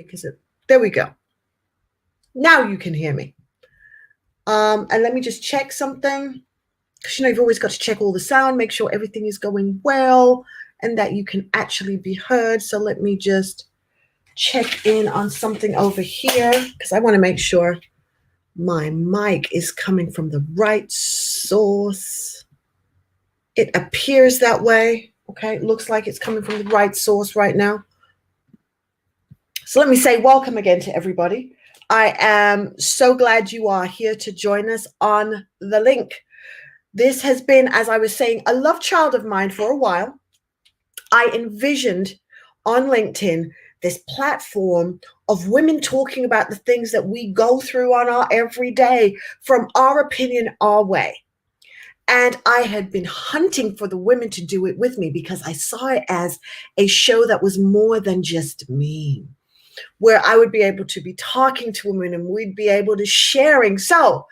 because there we go. Now you can hear me. And let me just check something. Because, you've always got to check all the sound, make sure everything is going well and that you can actually be heard. So let me just check in on something over here because I want to make sure my mic is coming from the right source. It appears that way. Okay, it looks like it's coming from the right source right now. So let me say welcome again to everybody. I am so glad you are here to join us on the link. This has been, as I was saying, a love child of mine for a while. I envisioned on LinkedIn this platform of women talking about the things that we go through on our everyday, from our opinion, our way. And I had been hunting for the women to do it with me because I saw it as a show that was more than just me, where I would be able to be talking to women and we'd be able to sharing. So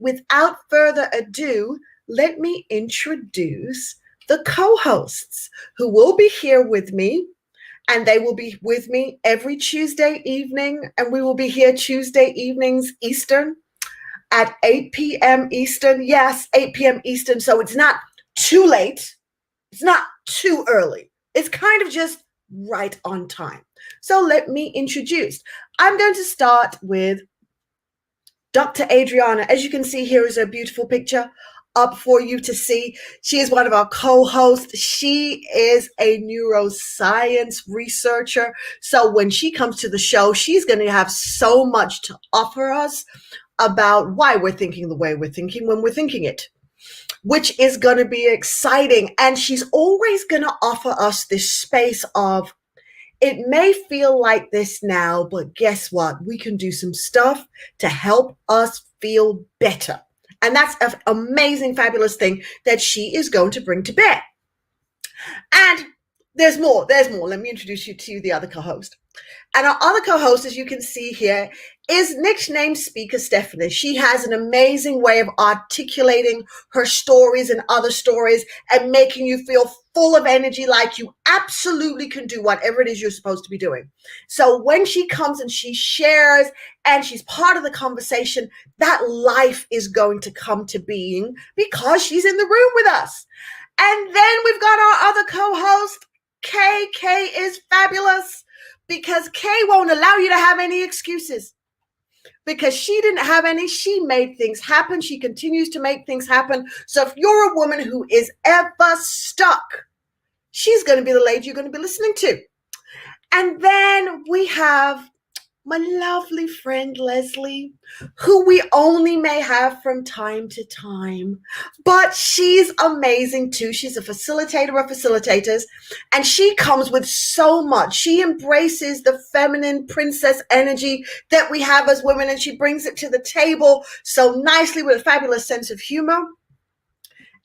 without further ado, let me introduce the co-hosts who will be here with me, and they will be with me every Tuesday evening, and we will be here Tuesday evenings Eastern at 8 p.m. Eastern. Yes, 8 p.m. Eastern. So it's not too late. It's not too early. It's kind of just right on time. So let me introduce. I'm going to start with Dr. Adriana. As you can see, here is a beautiful picture up for you to see. She is one of our co-hosts. She is a neuroscience researcher. So when she comes to the show, she's going to have so much to offer us about why we're thinking the way we're thinking when we're thinking it, which is going to be exciting. And she's always going to offer us this space of, it may feel like this now, but guess what? We can do some stuff to help us feel better. And that's an amazing, fabulous thing that she is going to bring to bear. And there's more. Let me introduce you to the other co-host. And our other co-host, as you can see here, is nicknamed Speaker Stephanie. She has an amazing way of articulating her stories and other stories and making you feel full of energy, like you absolutely can do whatever it is you're supposed to be doing. So when she comes and she shares and she's part of the conversation, that life is going to come to being because she's in the room with us. And then we've got our other co-host, Kay. Kay is fabulous because Kay won't allow you to have any excuses. Because she didn't have any, she made things happen. She continues to make things happen. So if you're a woman who is ever stuck, she's going to be the lady you're going to be listening to. And then we have my lovely friend Leslie, who we only may have from time to time, but she's amazing too. She's a facilitator of facilitators, and she comes with so much. She embraces the feminine princess energy that we have as women, and she brings it to the table so nicely with a fabulous sense of humor.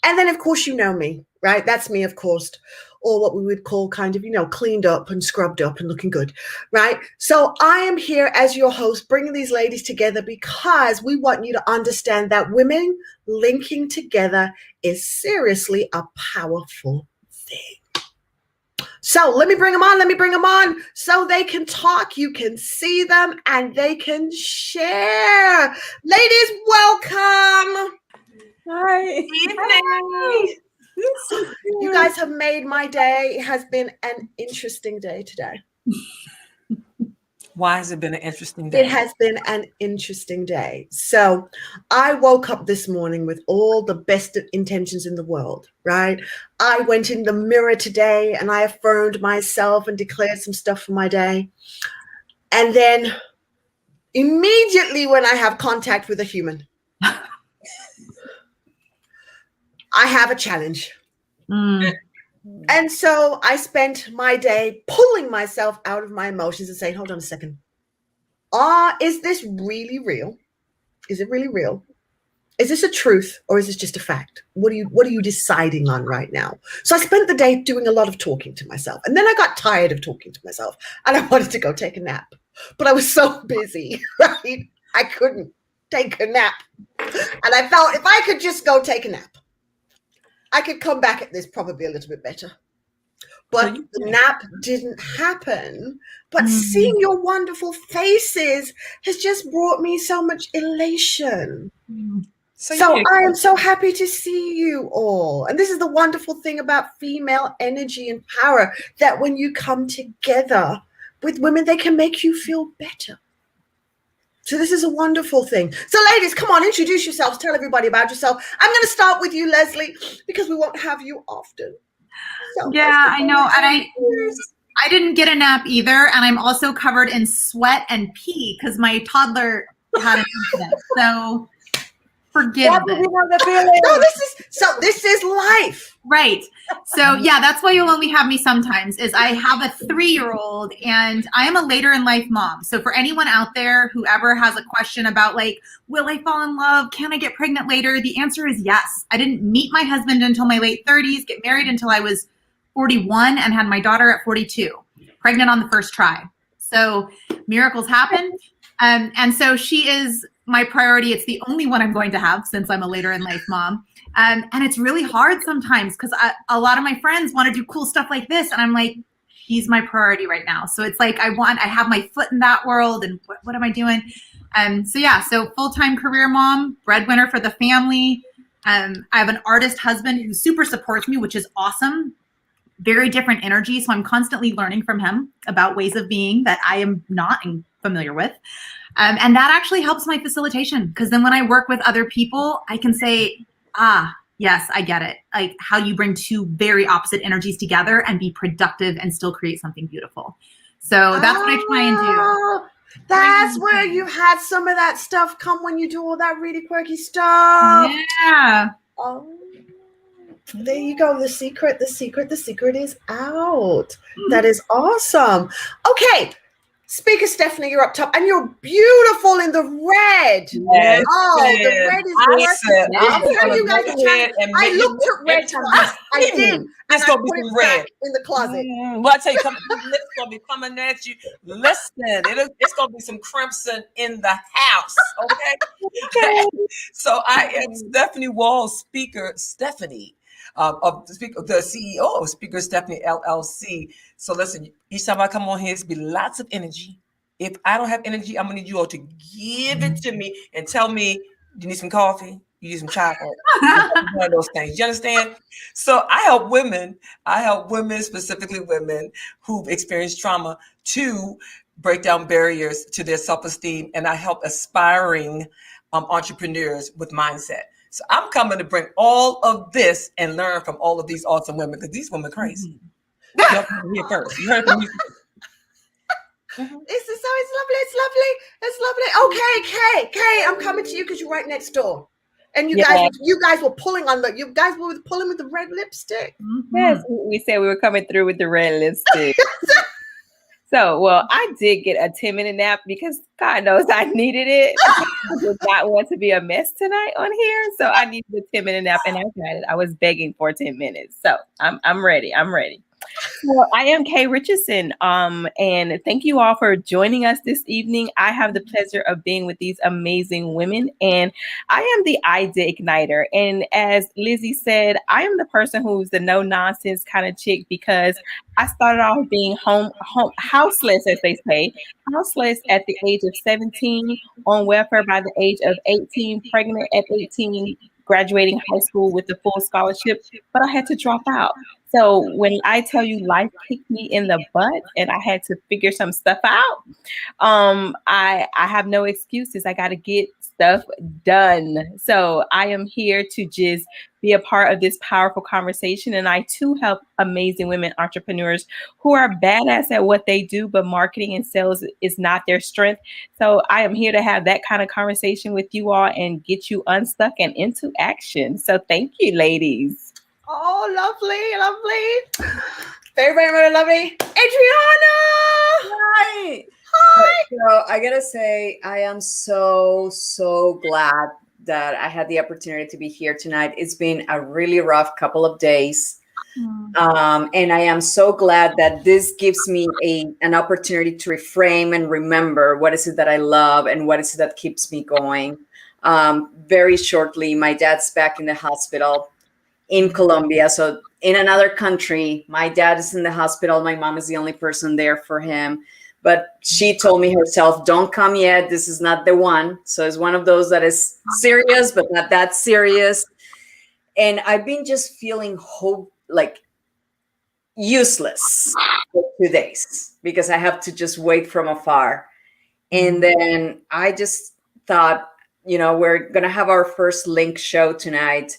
And then, of course, you know me, right? That's me, of course, or what we would call kind of, cleaned up and scrubbed up and looking good, right? So I am here as your host, bringing these ladies together because we want you to understand that women linking together is seriously a powerful thing. So let me bring them on so they can talk, you can see them, and they can share. Ladies, welcome. Hi. Hi. You guys have made my day. It has been an interesting day today. Why has it been an interesting day? It has been an interesting day. So I woke up this morning with all the best intentions in the world, right? I went in the mirror today and I affirmed myself and declared some stuff for my day. And then immediately when I have contact with a human, I have a challenge. And so I spent my day pulling myself out of my emotions and saying, hold on a second. Is this really real? Is it really real? Is this a truth or is this just a fact? What are you deciding on right now? So I spent the day doing a lot of talking to myself. And then I got tired of talking to myself and I wanted to go take a nap. But I was so busy, right? I couldn't take a nap. And I felt if I could just go take a nap, I could come back at this probably a little bit better. but the nap didn't happen. But seeing your wonderful faces has just brought me so much elation. So I am so happy to see you all. And this is the wonderful thing about female energy and power, that when you come together with women, they can make you feel better. So this is a wonderful thing. So ladies, come on, introduce yourselves. Tell everybody about yourself. I'm going to start with you, Leslie, because we won't have you often. So, yeah, I know. And I didn't get a nap either. And I'm also covered in sweat and pee because my toddler had an incident. So forgive me. No, this is life. Right. So yeah, that's why you'll only have me sometimes. Is I have a 3-year-old and I am a later in life mom. So for anyone out there who ever has a question about like, will I fall in love? Can I get pregnant later? The answer is yes. I didn't meet my husband until my late 30s, get married until I was 41, and had my daughter at 42, pregnant on the first try. So miracles happen. And so she is my priority. It's the only one I'm going to have since I'm a later in life mom. And it's really hard sometimes because a lot of my friends want to do cool stuff like this. And I'm like, she's my priority right now. So it's like, I have my foot in that world. And what am I doing? So full-time career mom, breadwinner for the family. I have an artist husband who super supports me, which is awesome. Very different energy. So I'm constantly learning from him about ways of being that I am not familiar with. And that actually helps my facilitation, because then when I work with other people, I can say, yes, I get it. Like how you bring two very opposite energies together and be productive and still create something beautiful. So that's what I try and do. That's where you had some of that stuff come when you do all that really quirky stuff. Yeah. Oh, there you go. The secret is out. That is awesome. Okay. Speaker Stephanie, you're up top, and you're beautiful in the red. Yes, the red is I'm telling you guys, I looked at red twice. I did. It's gonna be some red in the closet. Well, I tell you, it's gonna be coming at you. Listen, it's gonna be some crimson in the house. Okay. So I am Stephanie Wall's speaker, Stephanie. Of the CEO of Speaker Stephanie LLC. So listen, each time I come on here, it's be lots of energy. If I don't have energy, I'm gonna need you all to give it to me and tell me you need some coffee, you need some chocolate, one of those things. You understand? So I help women, specifically women who've experienced trauma, to break down barriers to their self-esteem, and I help aspiring entrepreneurs with mindset. So I'm coming to bring all of this and learn from all of these awesome women, because these women are crazy. You heard from me first. You heard from me. It's lovely. Okay, Kay, I'm coming to you because you're right next door. And you guys were pulling with the red lipstick. Yes, we said we were coming through with the red lipstick. So, well, I did get a 10-minute nap because God knows I needed it. I did not want to be a mess tonight on here. So I needed a 10-minute nap, and I got it. I was begging for 10 minutes. So I'm ready. So I am Kay Richardson, and thank you all for joining us this evening. I have the pleasure of being with these amazing women, and I am the idea igniter. And as Lizzy said, I am the person who's the no nonsense kind of chick, because I started off being houseless, as they say, houseless at the age of 17, on welfare by the age of 18, pregnant at 18, graduating high school with the full scholarship, but I had to drop out. So when I tell you life kicked me in the butt and I had to figure some stuff out, I have no excuses. I got to get stuff done. So I am here to just be a part of this powerful conversation. And I too help amazing women entrepreneurs who are badass at what they do, but marketing and sales is not their strength. So I am here to have that kind of conversation with you all and get you unstuck and into action. So thank you, ladies. Oh, lovely. Very, very, very lovely. Adriana! Hi. So I gotta say, I am so glad that I had the opportunity to be here tonight. It's been a really rough couple of days. And I am so glad that this gives me an opportunity to reframe and remember what is it that I love and what is it that keeps me going. Very shortly, my dad's back in the hospital. in Colombia. So in another country, my dad is in the hospital. My mom is the only person there for him. But she told me herself, don't come yet. This is not the one. So it's one of those that is serious, but not that serious. And I've been just feeling like useless for 2 days because I have to just wait from afar. And then I just thought, we're going to have our first link show tonight.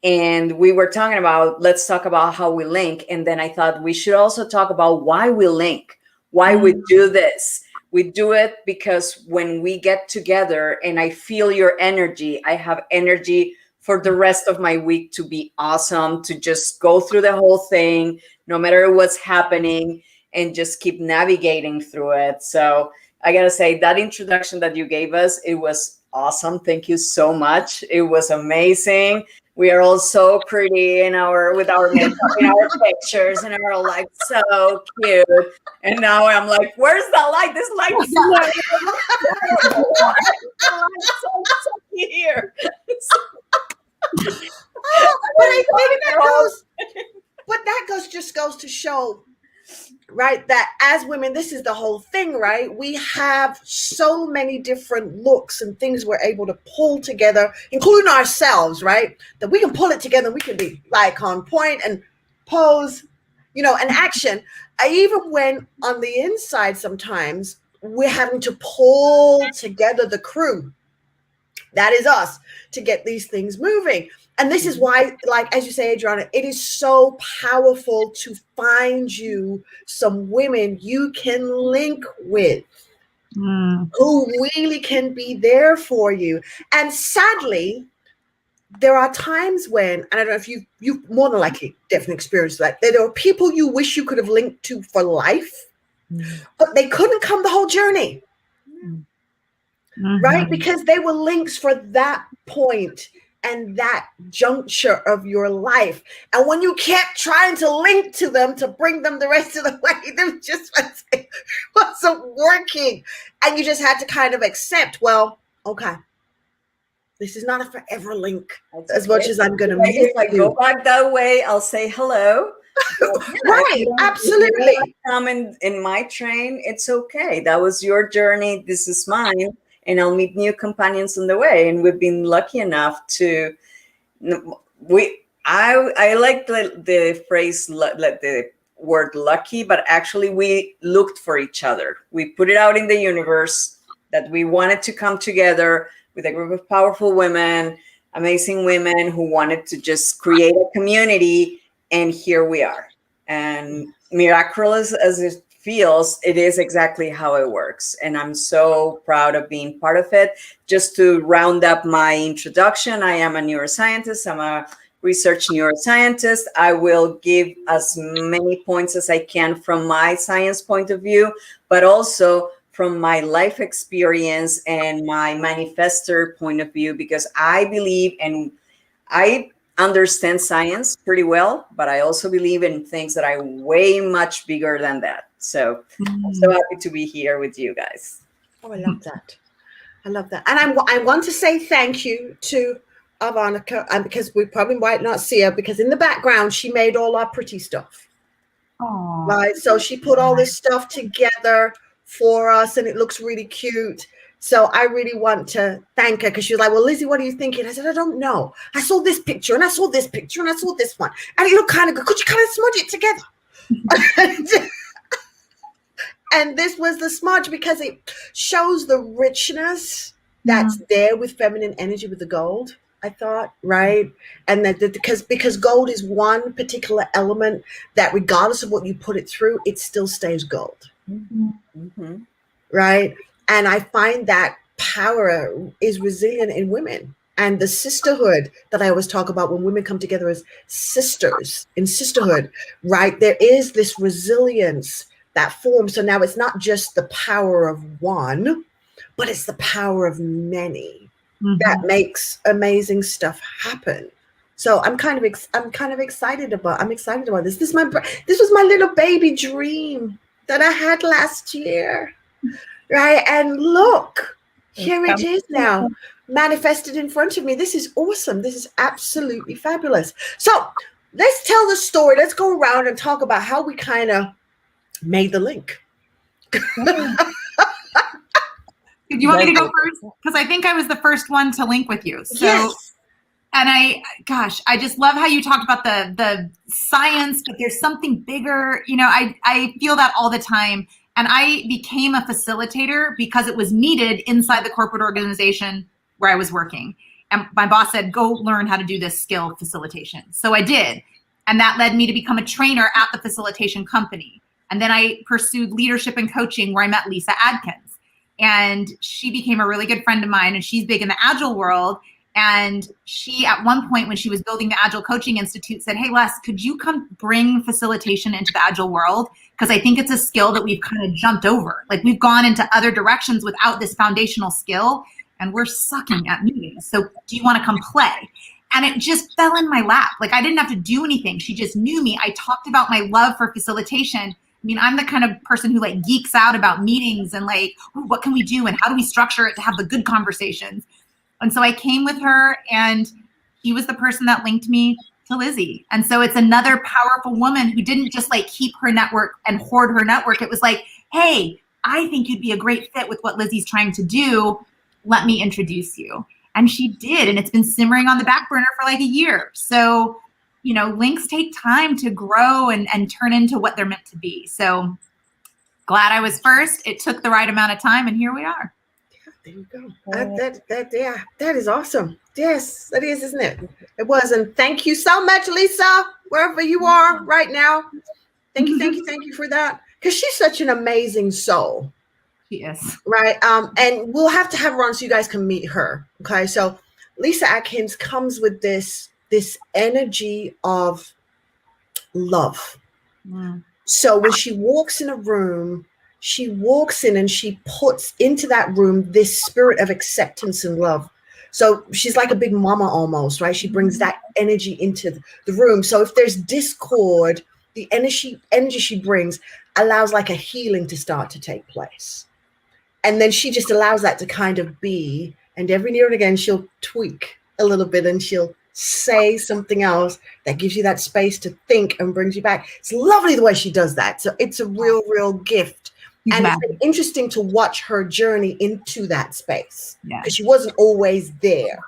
And we were talking about, let's talk about how we link. And then I thought we should also talk about why we link, why we do this. We do it because when we get together and I feel your energy, I have energy for the rest of my week to be awesome, to just go through the whole thing, no matter what's happening, and just keep navigating through it. So I got to say, that introduction that you gave us, it was awesome. Thank you so much. It was amazing. We are all so pretty with our makeup in our pictures, and we're all like so cute. And now I'm like, where's the light? This light is so here. But that just goes to show, right, that as women, this is the whole thing, right? We have so many different looks and things we're able to pull together, including ourselves, right? That we can pull it together. We can be like on point and pose, and action. Even when on the inside, sometimes we're having to pull together the crew. That is us to get these things moving. And this is why, like, as you say, Adriana, it is so powerful to find you some women you can link with who really can be there for you. And sadly, there are times when, and I don't know if you've more than likely definitely experienced that, there are people you wish you could have linked to for life, but they couldn't come the whole journey. Right? Because they were links for that point and that juncture of your life. And when you kept trying to link to them to bring them the rest of the way, it just wasn't working. And you just had to kind of accept, well, okay, this is not a forever link. As much as I'm going to miss if I go back that way, I'll say hello. Right, absolutely. Come in my train, it's okay. That was your journey. This is mine. And I'll meet new companions on the way. And we've been lucky enough to, I like the phrase, the word lucky, but actually we looked for each other. We put it out in the universe that we wanted to come together with a group of powerful women, amazing women who wanted to just create a community. And here we are. And miraculous as it feels, it is exactly how it works. And I'm so proud of being part of it. Just to round up my introduction, I am a neuroscientist. I'm a research neuroscientist. I will give as many points as I can from my science point of view, but also from my life experience and my manifestor point of view, because I believe, and I understand science pretty well, but I also believe in things that are way much bigger than that. So I'm so happy to be here with you guys. Oh, I love that. I love that. And I want to say thank you to Ivanica, because we probably might not see her, because in the background, she made all our pretty stuff. Aww. Right. So she put all this stuff together for us, and it looks really cute. So I really want to thank her, because she was like, well, Lizzy, what are you thinking? I said, I don't know. I saw this picture, and I saw this picture, and I saw this one. And it looked kind of good. Could you kind of smudge it together? And this was the smudge, because it shows the richness that's there with feminine energy, with the gold, I thought, right? And that because gold is one particular element that regardless of what you put it through, it still stays gold. Right? And I find that power is resilient in women, and the sisterhood that I always talk about, when women come together as sisters in sisterhood, right? There is this resilience that forms. So now it's not just the power of one, but it's the power of many that makes amazing stuff happen. So I'm kind of excited about this. This was my little baby dream that I had last year. Right. And look, Here it is now, manifested in front of me. This is awesome. This is absolutely fabulous. So let's tell the story. Let's go around and talk about how we kind of made the link. Do you want me to go first? Because I think I was the first one to link with you. So, yes. And I just love how you talked about the science, but there's something bigger. You know, I feel that all the time. And I became a facilitator because it was needed inside the corporate organization where I was working. And my boss said, go learn how to do this skill, facilitation. So I did. And that led me to become a trainer at the facilitation company. And then I pursued leadership and coaching where I met Lisa Adkins. And she became a really good friend of mine, and she's big in the Agile world. And she, at one point when she was building the Agile Coaching Institute, said, hey, Les, could you come bring facilitation into the Agile world? Because I think it's a skill that we've kind of jumped over. Like, we've gone into other directions without this foundational skill, and we're sucking at meetings. So do you want to come play? And it just fell in my lap. Like, I didn't have to do anything. She just knew me. I talked about my love for facilitation. I mean, I'm the kind of person who like geeks out about meetings and like, ooh, what can we do? And how do we structure it to have the good conversations? And so I came with her, and he was the person that linked me to Lizzy. And so it's another powerful woman who didn't just like keep her network and hoard her network. It was like, hey, I think you'd be a great fit with what Lizzy's trying to do. Let me introduce you. And she did. And it's been simmering on the back burner for like a year. So, you know, links take time to grow and turn into what they're meant to be. So glad I was first. It took the right amount of time, and here we are. There you go. That is awesome. Yes, that is, isn't it? It was. And thank you so much, Lisa, wherever you are right now. Thank you for that. Because she's such an amazing soul. She is. Right. And we'll have to have her on so you guys can meet her. Okay. So Lisa Atkins comes with this energy of love. Mm. So when she walks in a room, she walks in and she puts into that room this spirit of acceptance and love. So she's like a big mama almost, right? She brings that energy into the room. So if there's discord, the energy she brings allows like a healing to start to take place. And then she just allows that to kind of be. And every now and again, she'll tweak a little bit and she'll say something else that gives you that space to think and brings you back. It's lovely the way she does that. So it's a real gift. And it's been interesting to watch her journey into that space because she wasn't always there,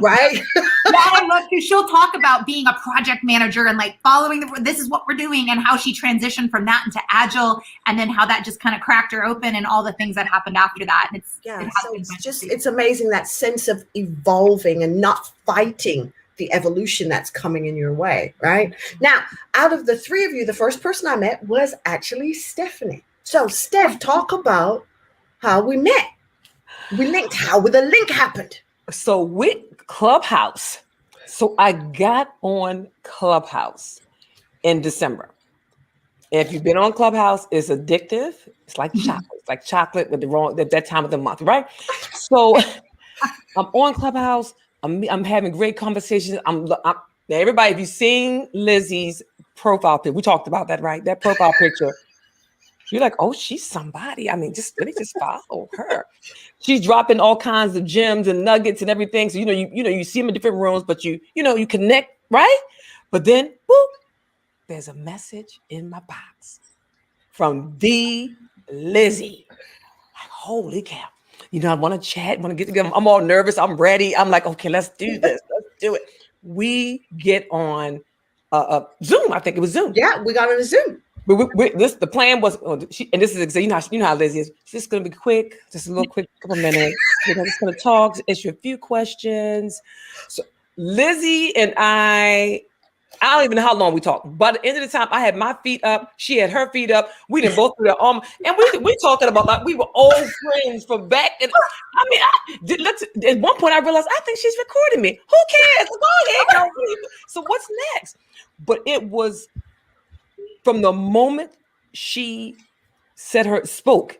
right? Yeah, I love to. She'll talk about being a project manager and like following this is what we're doing, and how she transitioned from that into Agile, and then how that just kind of cracked her open and all the things that happened after that. And it's amazing, that sense of evolving and not fighting the evolution that's coming in your way, right? Now, out of the three of you, the first person I met was actually Stephanie. So, Steph, talk about how we met. We linked, how the link happened. So with Clubhouse, so I got on Clubhouse in December. And if you've been on Clubhouse, it's addictive. It's like chocolate. It's like chocolate with that time of the month, right? So I'm on Clubhouse. I'm having great conversations. Now everybody, if you've seen Lizzy's profile picture, we talked about that, right? That profile picture. You're like, oh, she's somebody. I mean, let me just follow her. She's dropping all kinds of gems and nuggets and everything. So, you see them in different rooms, but you connect, right? But then, boop, there's a message in my box from the Lizzy. Like, holy cow. I want to chat, want to get together. I'm all nervous. I'm ready. I'm like, okay, let's do this. Let's do it. We get on Zoom. I think it was Zoom. Yeah, we got on a Zoom. The plan was, and this is, you know how Lizzy is. It's just going to be quick, just a little quick, couple minutes. We're just going to talk, ask you a few questions. So Lizzy and I don't even know how long we talked. By the end of the time, I had my feet up. She had her feet up. We didn't both do that. And we talking about like we were old friends from back. And at one point I realized I think she's recording me. Who cares? Go ahead, girl. So what's next? But it was. From the moment she spoke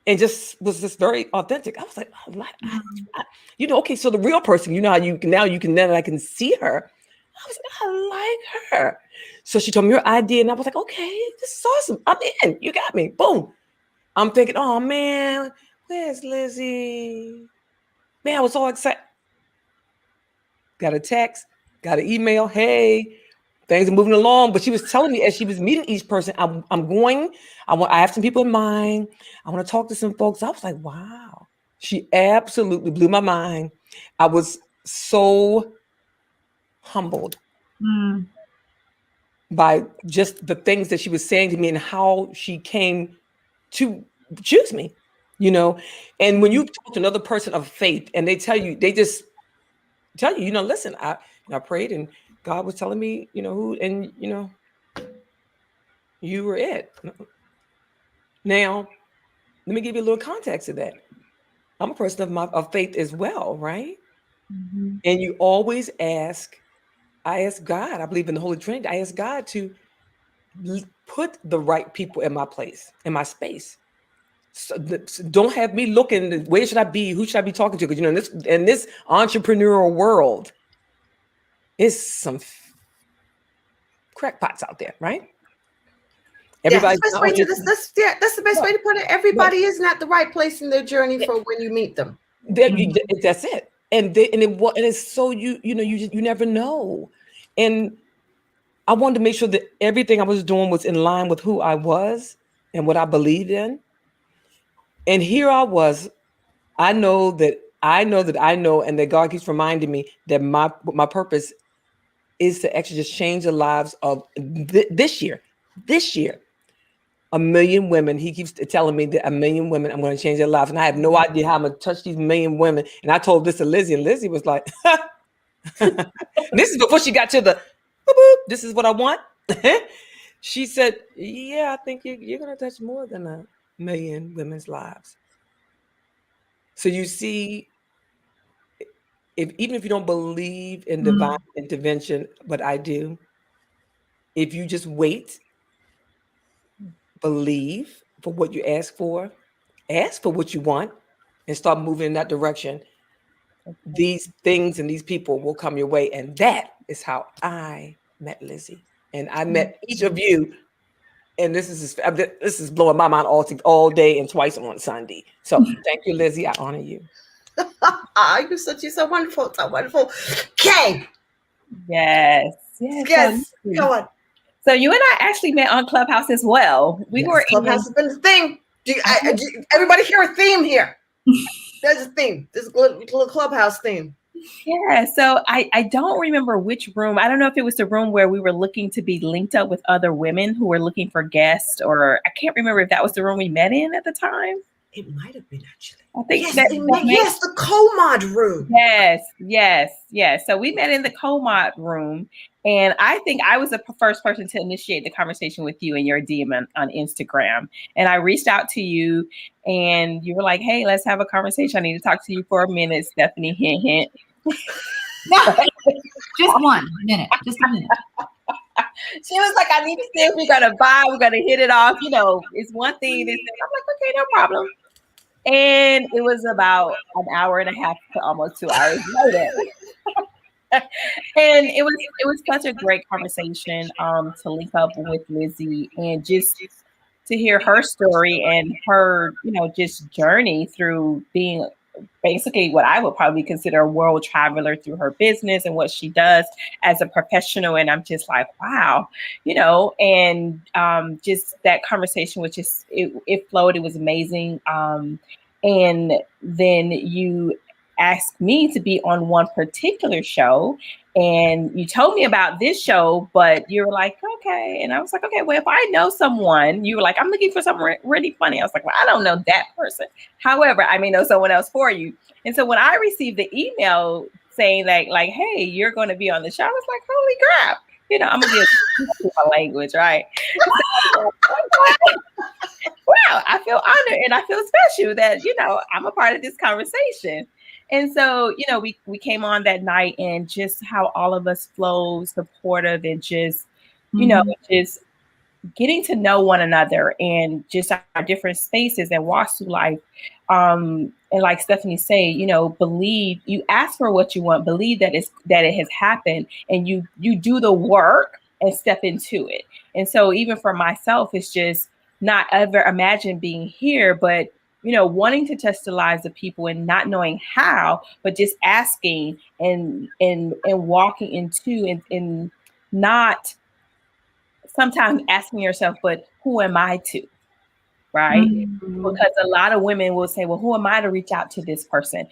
and just was just very authentic, I was like, oh, okay, so the real person, how you can I can see her. I was like, I like her. So she told me her idea, and I was like, okay, this is awesome. I'm in. You got me. Boom. I'm thinking, oh man, Where's Lizzy? Man, I was all excited. Got a text, got an email. Hey, things are moving along. But she was telling me as she was meeting each person, I'm going. I have some people in mind. I want to talk to some folks. I was like, wow. She absolutely blew my mind. I was so humbled by just the things that she was saying to me and how she came to choose me, you know. And when you talk to another person of faith and they just tell you, listen, I prayed and God was telling me, who, and you were it. Now, let me give you a little context of that. I'm a person of faith as well, right? Mm-hmm. And you always I ask God, I believe in the Holy Trinity. I ask God to put the right people in my place, in my space. So don't have me looking, where should I be? Who should I be talking to? Because, in this entrepreneurial world, it's some crackpots out there, right? Everybody's that's the best way to put it. Everybody isn't at the right place in their journey for when you meet them. That's it. And it's so you never know. And I wanted to make sure that everything I was doing was in line with who I was and what I believed in. And here I was. I know that I know, and that God keeps reminding me that my purpose is to actually just change the lives of this year. This year, 1 million women. He keeps telling me that 1 million women, I'm going to change their lives. And I have no idea how I'm going to touch these 1 million women. And I told this to Lizzy, and Lizzy was like, this is before she got to the, boop, boop, this is what I want. She said, yeah, I think you're going to touch more than 1 million women's lives. So you see, even if you don't believe in divine intervention, but I do, if you just wait, believe for what you ask for what you want, and start moving in that direction, these things and these people will come your way. And that is how I met Lizzy. And I met each of you. And this is blowing my mind all day and twice on Sunday. So thank you, Lizzy. I honor you. You're so wonderful, so wonderful. Okay. Yes. Go on. So you and I actually met on Clubhouse as well. Clubhouse has been the thing. Everybody hear a theme here? There's a theme. There's a little Clubhouse theme. Yeah. So I don't remember which room. I don't know if it was the room where we were looking to be linked up with other women who were looking for guests, or I can't remember if that was the room we met in at the time. It might have been, actually. I think yes, the co-mod room. Yes. So we met in the co-mod room, and I think I was the first person to initiate the conversation with you in your DM on Instagram. And I reached out to you, and you were like, "Hey, let's have a conversation. I need to talk to you for a minute, Stephanie." Hint, hint. Just 1 minute. Just a minute. She was like, "I need to see if we're gonna vibe. We're gonna hit it off. It's one thing." I'm like, "Okay, no problem." And it was about an hour and a half to almost 2 hours later. And it was such a great conversation to link up with Lizzy and just to hear her story and her, just journey through being basically what I would probably consider a world traveler through her business and what she does as a professional. And I'm just like, wow, and just that conversation was just, it flowed. It was amazing. And then you asked me to be on one particular show, and you told me about this show, but you were like, okay. And I was like, okay, well, if I know someone, you were like, I'm looking for someone really funny. I was like, well, I don't know that person. However, I may know someone else for you. And so when I received the email saying that, like, hey, you're going to be on the show, I was like, holy crap. I'm going to be a language, right? So, wow, I feel honored and I feel special that, I'm a part of this conversation. And so, we came on that night, and just how all of us flow supportive and just, just getting to know one another and just our different spaces and walks through life. And like Stephanie say, believe, you ask for what you want, believe that it has happened, and you do the work and step into it. And so even for myself, it's just not ever imagine being here, but wanting to touch the lives of people and not knowing how, but just asking and walking into and not sometimes asking yourself, but who am I to? Right? Because a lot of women will say, well, who am I to reach out to this person?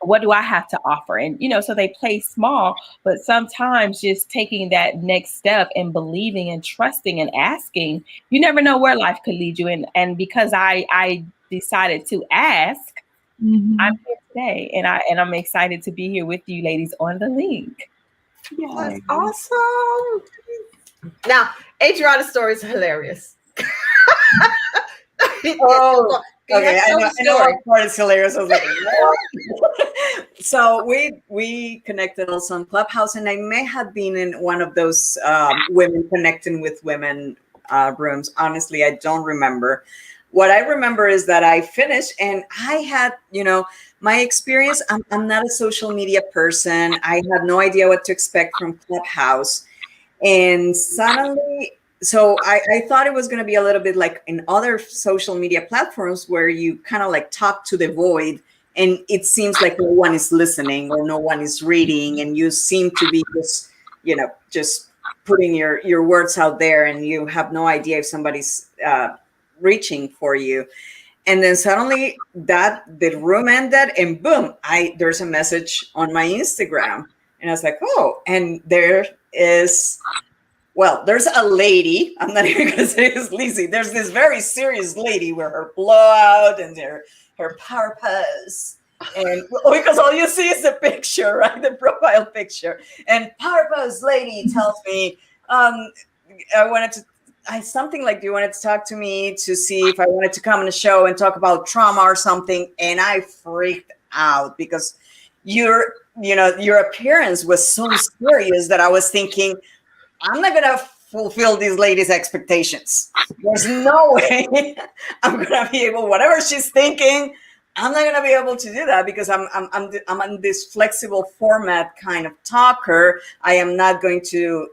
What do I have to offer? And, so they play small, but sometimes just taking that next step and believing and trusting and asking, you never know where life could lead you. And because I decided to ask, I'm here today, and I'm excited to be here with you ladies on the link. That's awesome. Now, Adriana's story is hilarious. Oh, okay. I know our part is hilarious. I was like, what? So we connected also on Clubhouse, and I may have been in one of those women connecting with women rooms. Honestly, I don't remember. What I remember is that I finished, and I had, my experience. I'm not a social media person. I had no idea what to expect from Clubhouse, and suddenly. So I thought it was going to be a little bit like in other social media platforms where you kind of like talk to the void, and it seems like no one is listening or no one is reading, and you seem to be just putting your words out there, and you have no idea if somebody's reaching for you. And then suddenly the room ended, and boom, there's a message on my Instagram, and I was like, oh, and there is. Well, there's a lady, I'm not even going to say it's Lizzy. There's this very serious lady with her blowout and her purpose. And because all you see is the picture, right? The profile picture. And purpose lady tells me, something like, do you want to talk to me to see if I wanted to come on the show and talk about trauma or something? And I freaked out because your appearance was so serious that I was thinking, I'm not going to fulfill these ladies' expectations. There's no way I'm going to be able, whatever she's thinking, I'm not going to be able to do that because I'm on this flexible format kind of talker. I am not going to,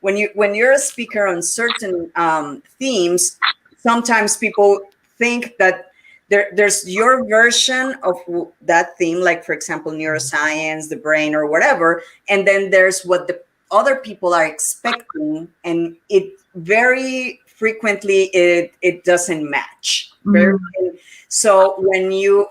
when you're a speaker on certain themes, sometimes people think that there's your version of that theme, like, for example, neuroscience, the brain or whatever. And then there's what the other people are expecting, and it very frequently it doesn't match. So when you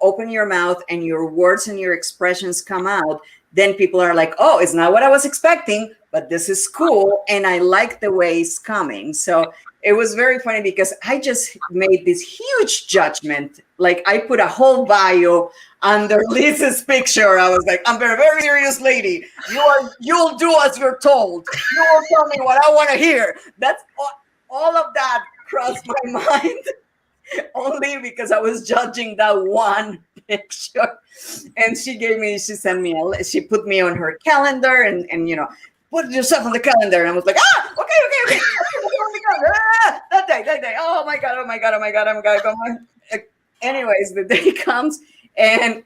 open your mouth and your words and your expressions come out, then people are like, oh, it's not what I was expecting, but this is cool, and I like the way it's coming. So it was very funny because I just made this huge judgment. Like, I put a whole bio under Liz's picture. I was like, I'm a very serious lady. You'll do as you're told. You will tell me what I want to hear. That's all of that crossed my mind only because I was judging that one picture. And she put me on her calendar and put yourself on the calendar. And I was like, okay. That day. Oh my God. I'm going to go. Anyways, the day comes and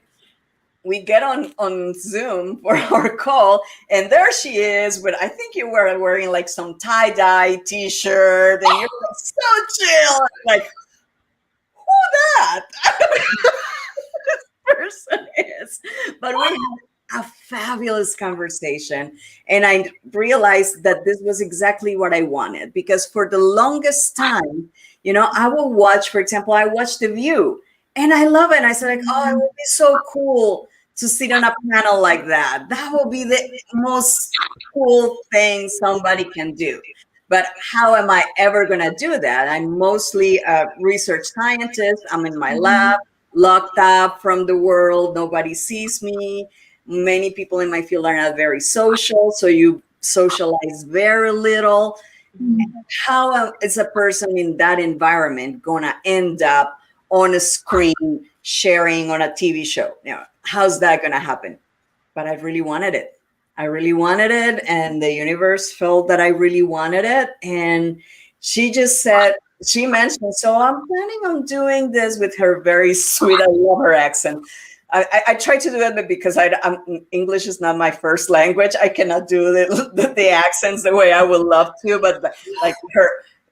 we get on Zoom for our call, and there she is with, I think you were wearing like some tie-dye t-shirt, and you're like, so chill. Like, who that? This person is. But we had a fabulous conversation, and I realized that this was exactly what I wanted, because for the longest time, I will watch, for example, I watched The View. And I love it. And I said, like, oh, it would be so cool to sit on a panel like that. That will be the most cool thing somebody can do. But how am I ever going to do that? I'm mostly a research scientist. I'm in my lab, locked up from the world. Nobody sees me. Many people in my field are not very social. So you socialize very little. How is a person in that environment going to end up on a screen sharing on a TV show? How's that going to happen? But I really wanted it. And the universe felt that I really wanted it. And she mentioned, so I'm planning on doing this with her very sweet, I love her accent. I try to do it because English is not my first language. I cannot do the accents the way I would love to, but like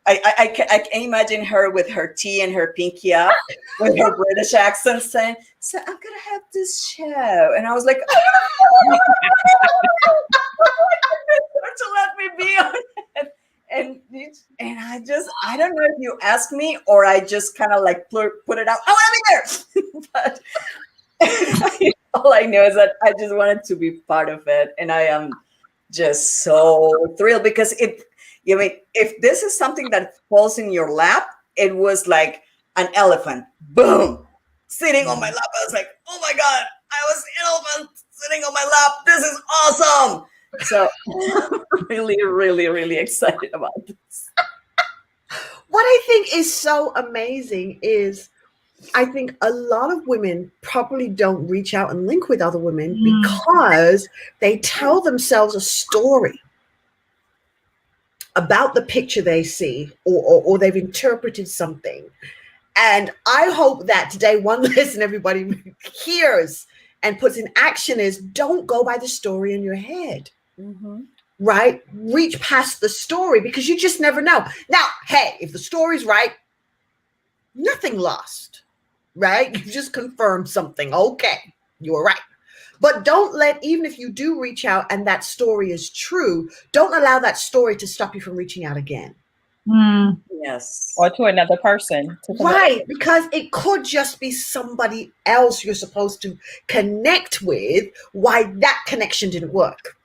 I can imagine her with her tea and her pinky up, with her British accent, saying, "So I'm gonna have this show," and I was like, "To let me be on it." And I don't know if you asked me or I just kind of like put it out. I want to be there, but all I know is that I just wanted to be part of it, and I am just so thrilled because if this is something that falls in your lap, it was like an elephant, boom, sitting on my lap. I was like, oh my God, I was an elephant sitting on my lap. This is awesome. So I'm really, really, really excited about this. What I think is so amazing is I think a lot of women probably don't reach out and link with other women because they tell themselves a story about the picture they see, or they've interpreted something. And I hope that today one lesson everybody hears and puts in action is don't go by the story in your head. Right? Reach past the story because you just never know. Now, hey, if the story's right, nothing lost, right? You just confirmed something. Okay, you were right. But don't even if you do reach out and that story is true, don't allow that story to stop you from reaching out again. Yes. Or to another person. Right, because it could just be somebody else you're supposed to connect with, why that connection didn't work.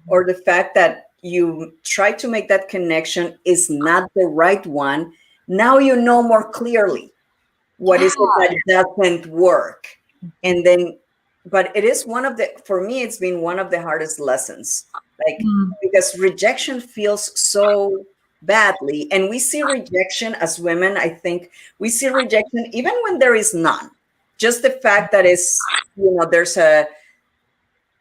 Or the fact that you try to make that connection is not the right one. Now you know more clearly what is it that doesn't work. And then, but it is for me, it's been one of the hardest lessons. Like, because rejection feels so badly. And we see rejection as women, I think we see rejection even when there is none. Just the fact that there's a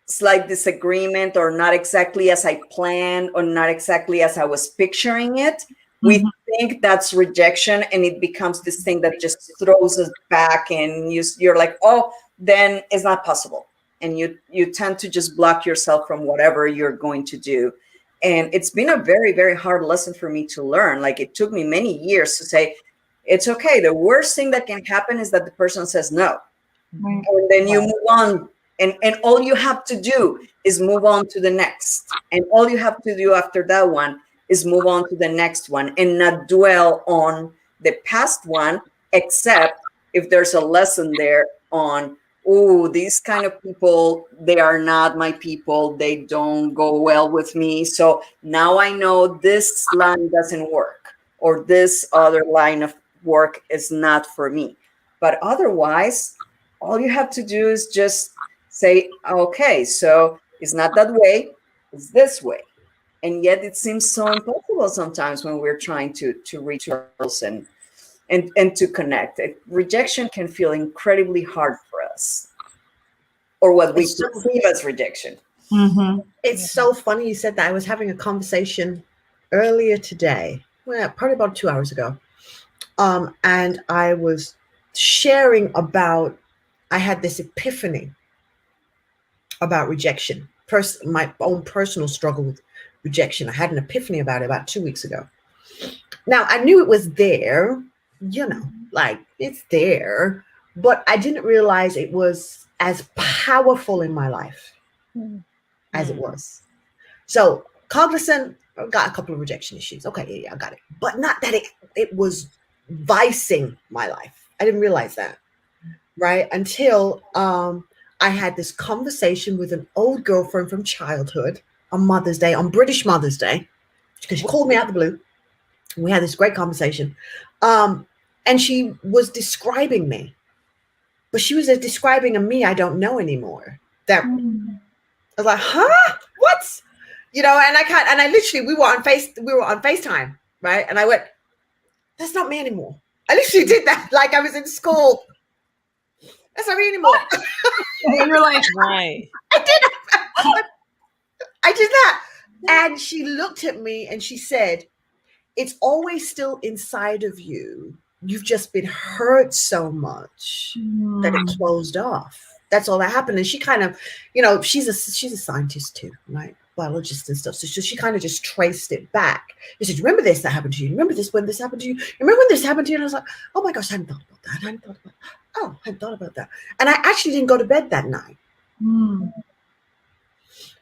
slight disagreement or not exactly as I planned or not exactly as I was picturing it, we think that's rejection, and it becomes this thing that just throws us back, and you're like, oh, then it's not possible. And you tend to just block yourself from whatever you're going to do. And it's been a very, very hard lesson for me to learn. Like, it took me many years to say, it's okay. The worst thing that can happen is that the person says no. And then you move on. And all you have to do is move on to the next. And all you have to do after that one is move on to the next one and not dwell on the past one, except if there's a lesson there on, oh, these kind of people, they are not my people. They don't go well with me. So now I know this line doesn't work, or this other line of work is not for me. But otherwise, all you have to do is just say, okay, so it's not that way, it's this way. And yet it seems so impossible sometimes when we're trying to reach ourselves and to connect. Rejection can feel incredibly hard for us, or what we perceive as rejection. It's so funny you said that. I was having a conversation earlier today, probably about 2 hours ago. And I was sharing about, I had this epiphany about rejection, my own personal struggle with rejection. I had an epiphany about it about 2 weeks ago. Now, I knew it was there, like it's there, but I didn't realize it was as powerful in my life as it was. So cognizant, I got a couple of rejection issues. Okay, yeah, I got it. But not that it was vicing my life. I didn't realize that, right? Until I had this conversation with an old girlfriend from childhood on Mother's Day, on British Mother's Day, because she called me out the blue. We had this great conversation. And she was describing me, but she was describing a me I don't know anymore. That I was like, huh? What? And I literally, we were on FaceTime, right? And I went, that's not me anymore. I literally did that like I was in school. That's not me anymore. And you're like, right. I did that. And she looked at me and she said, it's always still inside of you. You've just been hurt so much that it closed off. That's all that happened. And she kind of, she's a scientist too, right? biologist and stuff. So she kind of just traced it back. She said, remember this that happened to you? Remember this when this happened to you? Remember when this happened to you? And I was like, oh my gosh, I hadn't thought about that. I hadn't thought about that. And I actually didn't go to bed that night.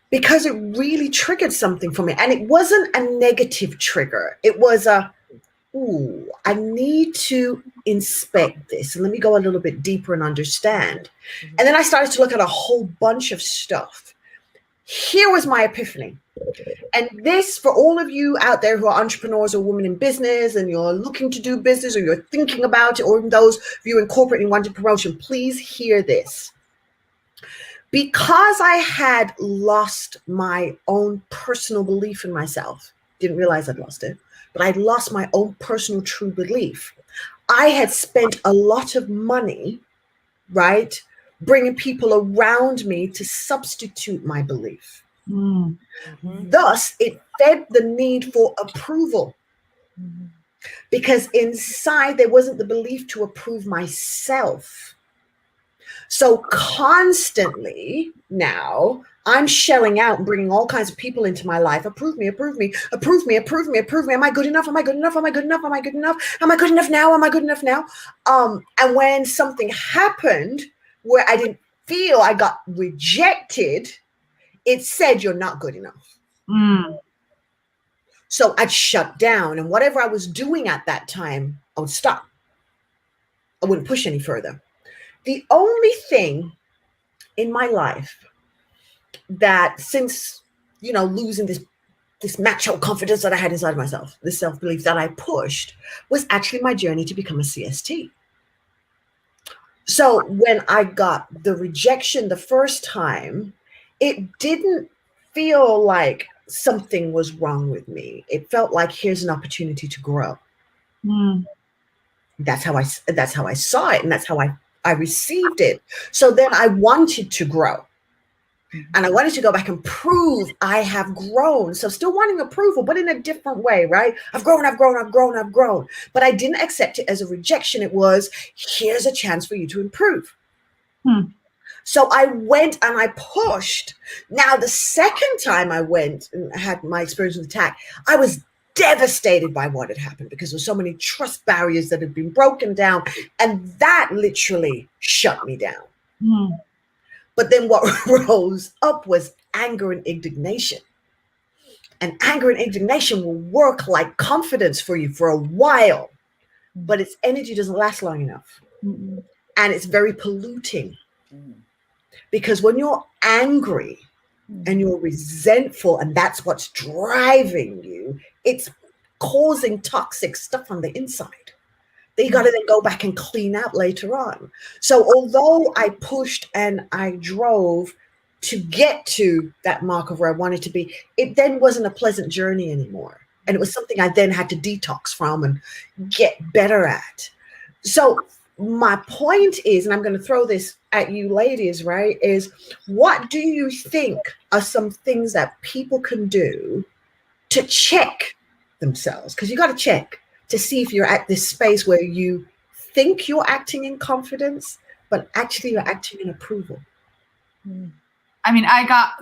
Because it really triggered something for me. And it wasn't a negative trigger. It was I need to inspect this. And let me go a little bit deeper and understand. And then I started to look at a whole bunch of stuff. Here was my epiphany. And this, for all of you out there who are entrepreneurs or women in business and you're looking to do business or you're thinking about it, or even those of you in corporate and wanting promotion, please hear this. Because I had lost my own personal belief in myself, didn't realize I'd lost it, but I'd lost my own personal true belief. I had spent a lot of money, right, bringing people around me to substitute my belief. Thus, it fed the need for approval. Because inside there wasn't the belief to approve myself. So constantly now I'm shelling out and bringing all kinds of people into my life. Approve me, approve me, approve me, approve me, approve me. Am I good enough? Am I good enough? Am I good enough? Am I good enough? Am I good enough now? Am I good enough now? And when something happened where I didn't feel I got rejected, it said, you're not good enough. So I'd shut down, and whatever I was doing at that time, I would stop. I wouldn't push any further. The only thing in my life that, since, losing this macho confidence that I had inside myself, this self-belief that I pushed, was actually my journey to become a CST. So when I got the rejection the first time, it didn't feel like something was wrong with me. It felt like, here's an opportunity to grow. That's how I saw it, and that's how I received it. So then I wanted to grow, and I wanted to go back and prove I have grown. So still wanting approval, but in a different way, right? I've grown. But I didn't accept it as a rejection. It was, here's a chance for you to improve. So I went and I pushed. Now, the second time I went and had my experience with attack, I was devastated by what had happened, because there's so many trust barriers that had been broken down, and that literally shut me down. But then what rose up was anger and indignation. And anger and indignation will work like confidence for you for a while, but its energy doesn't last long enough. And it's very polluting, because when you're angry and you're resentful, and that's what's driving you, it's causing toxic stuff on the inside that you got to then go back and clean out later on. So although I pushed and I drove to get to that mark of where I wanted to be, it then wasn't a pleasant journey anymore. And it was something I then had to detox from and get better at. So my point is, and I'm going to throw this at you ladies, right, is what do you think are some things that people can do to check themselves? Because you got to check to see if you're at this space where you think you're acting in confidence, but actually you're acting in approval. I mean,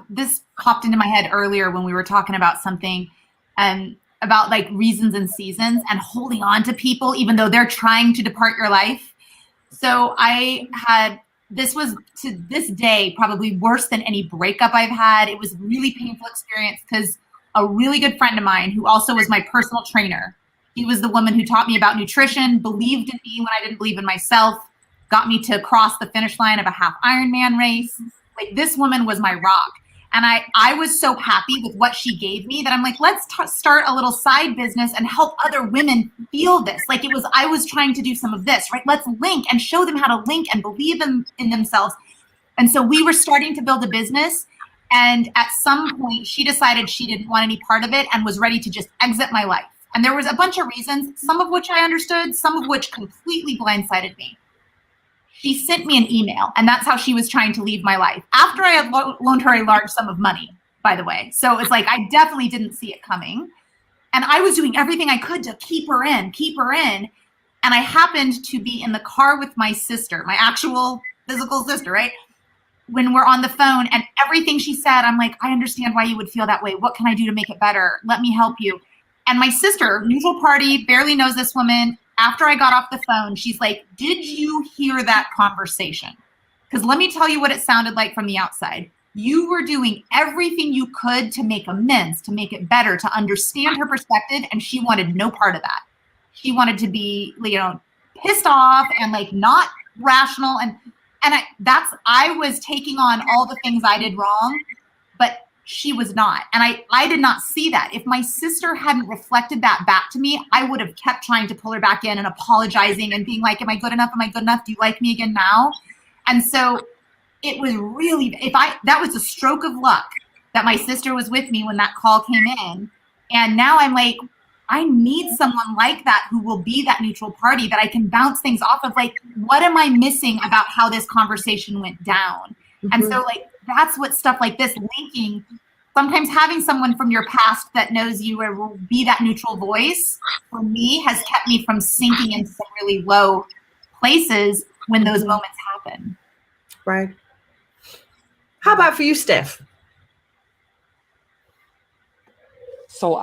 this popped into my head earlier when we were talking about something and about like reasons and seasons and holding on to people, even though they're trying to depart your life. So this was to this day probably worse than any breakup I've had. It was a really painful experience because a really good friend of mine, who also was my personal trainer, he was the woman who taught me about nutrition, believed in me when I didn't believe in myself, got me to cross the finish line of a half Ironman race. Like, this woman was my rock. And I was so happy with what she gave me that I'm like, let's start a little side business and help other women feel this. Like, I was trying to do some of this, right? Let's link and show them how to link and believe in themselves. And so we were starting to build a business. And at some point she decided she didn't want any part of it and was ready to just exit my life. And there was a bunch of reasons, some of which I understood, some of which completely blindsided me. She sent me an email, and that's how she was trying to leave my life. After I had loaned her a large sum of money, by the way. So it's like, I definitely didn't see it coming. And I was doing everything I could to keep her in. And I happened to be in the car with my sister, my actual physical sister, right? when we're on the phone, and everything she said, I'm like, I understand why you would feel that way. What can I do to make it better? Let me help you. And my sister, neutral party, barely knows this woman. After I got off the phone, she's like, did you hear that conversation? Because let me tell you what it sounded like from the outside. You were doing everything you could to make amends, to make it better, to understand her perspective, and she wanted no part of that. She wanted to be, pissed off and like not rational. And I was taking on all the things I did wrong, but she was not. And I did not see that. If my sister hadn't reflected that back to me, I would have kept trying to pull her back in and apologizing and being like, am I good enough? Am I good enough? Do you like me again now? And so it was really, that was a stroke of luck that my sister was with me when that call came in. And now I'm like, I need someone like that who will be that neutral party that I can bounce things off of. Like, what am I missing about how this conversation went down? Mm-hmm. And so like, that's what stuff like this, linking, sometimes having someone from your past that knows you or will be that neutral voice, for me, has kept me from sinking into some really low places when those moments happen. Right. How about for you, Steph? So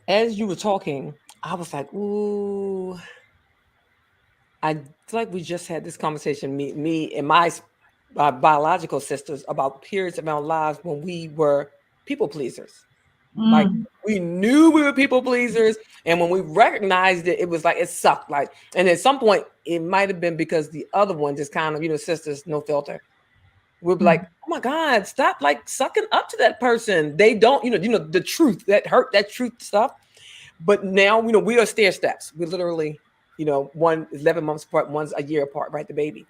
as you were talking, I was like, ooh, I feel like we just had this conversation, me and my biological sisters, about periods of our lives when we were people pleasers. Like, we knew we were people pleasers, and when we recognized it, it was like it sucked. Like, and at some point, it might have been because the other one just kind of, sisters, no filter. We'd be like, oh my God, stop like sucking up to that person. They don't, the truth, that hurt, that truth stuff. But now, we are stair steps. We literally, one is 11 months apart, one's a year apart, right? The baby.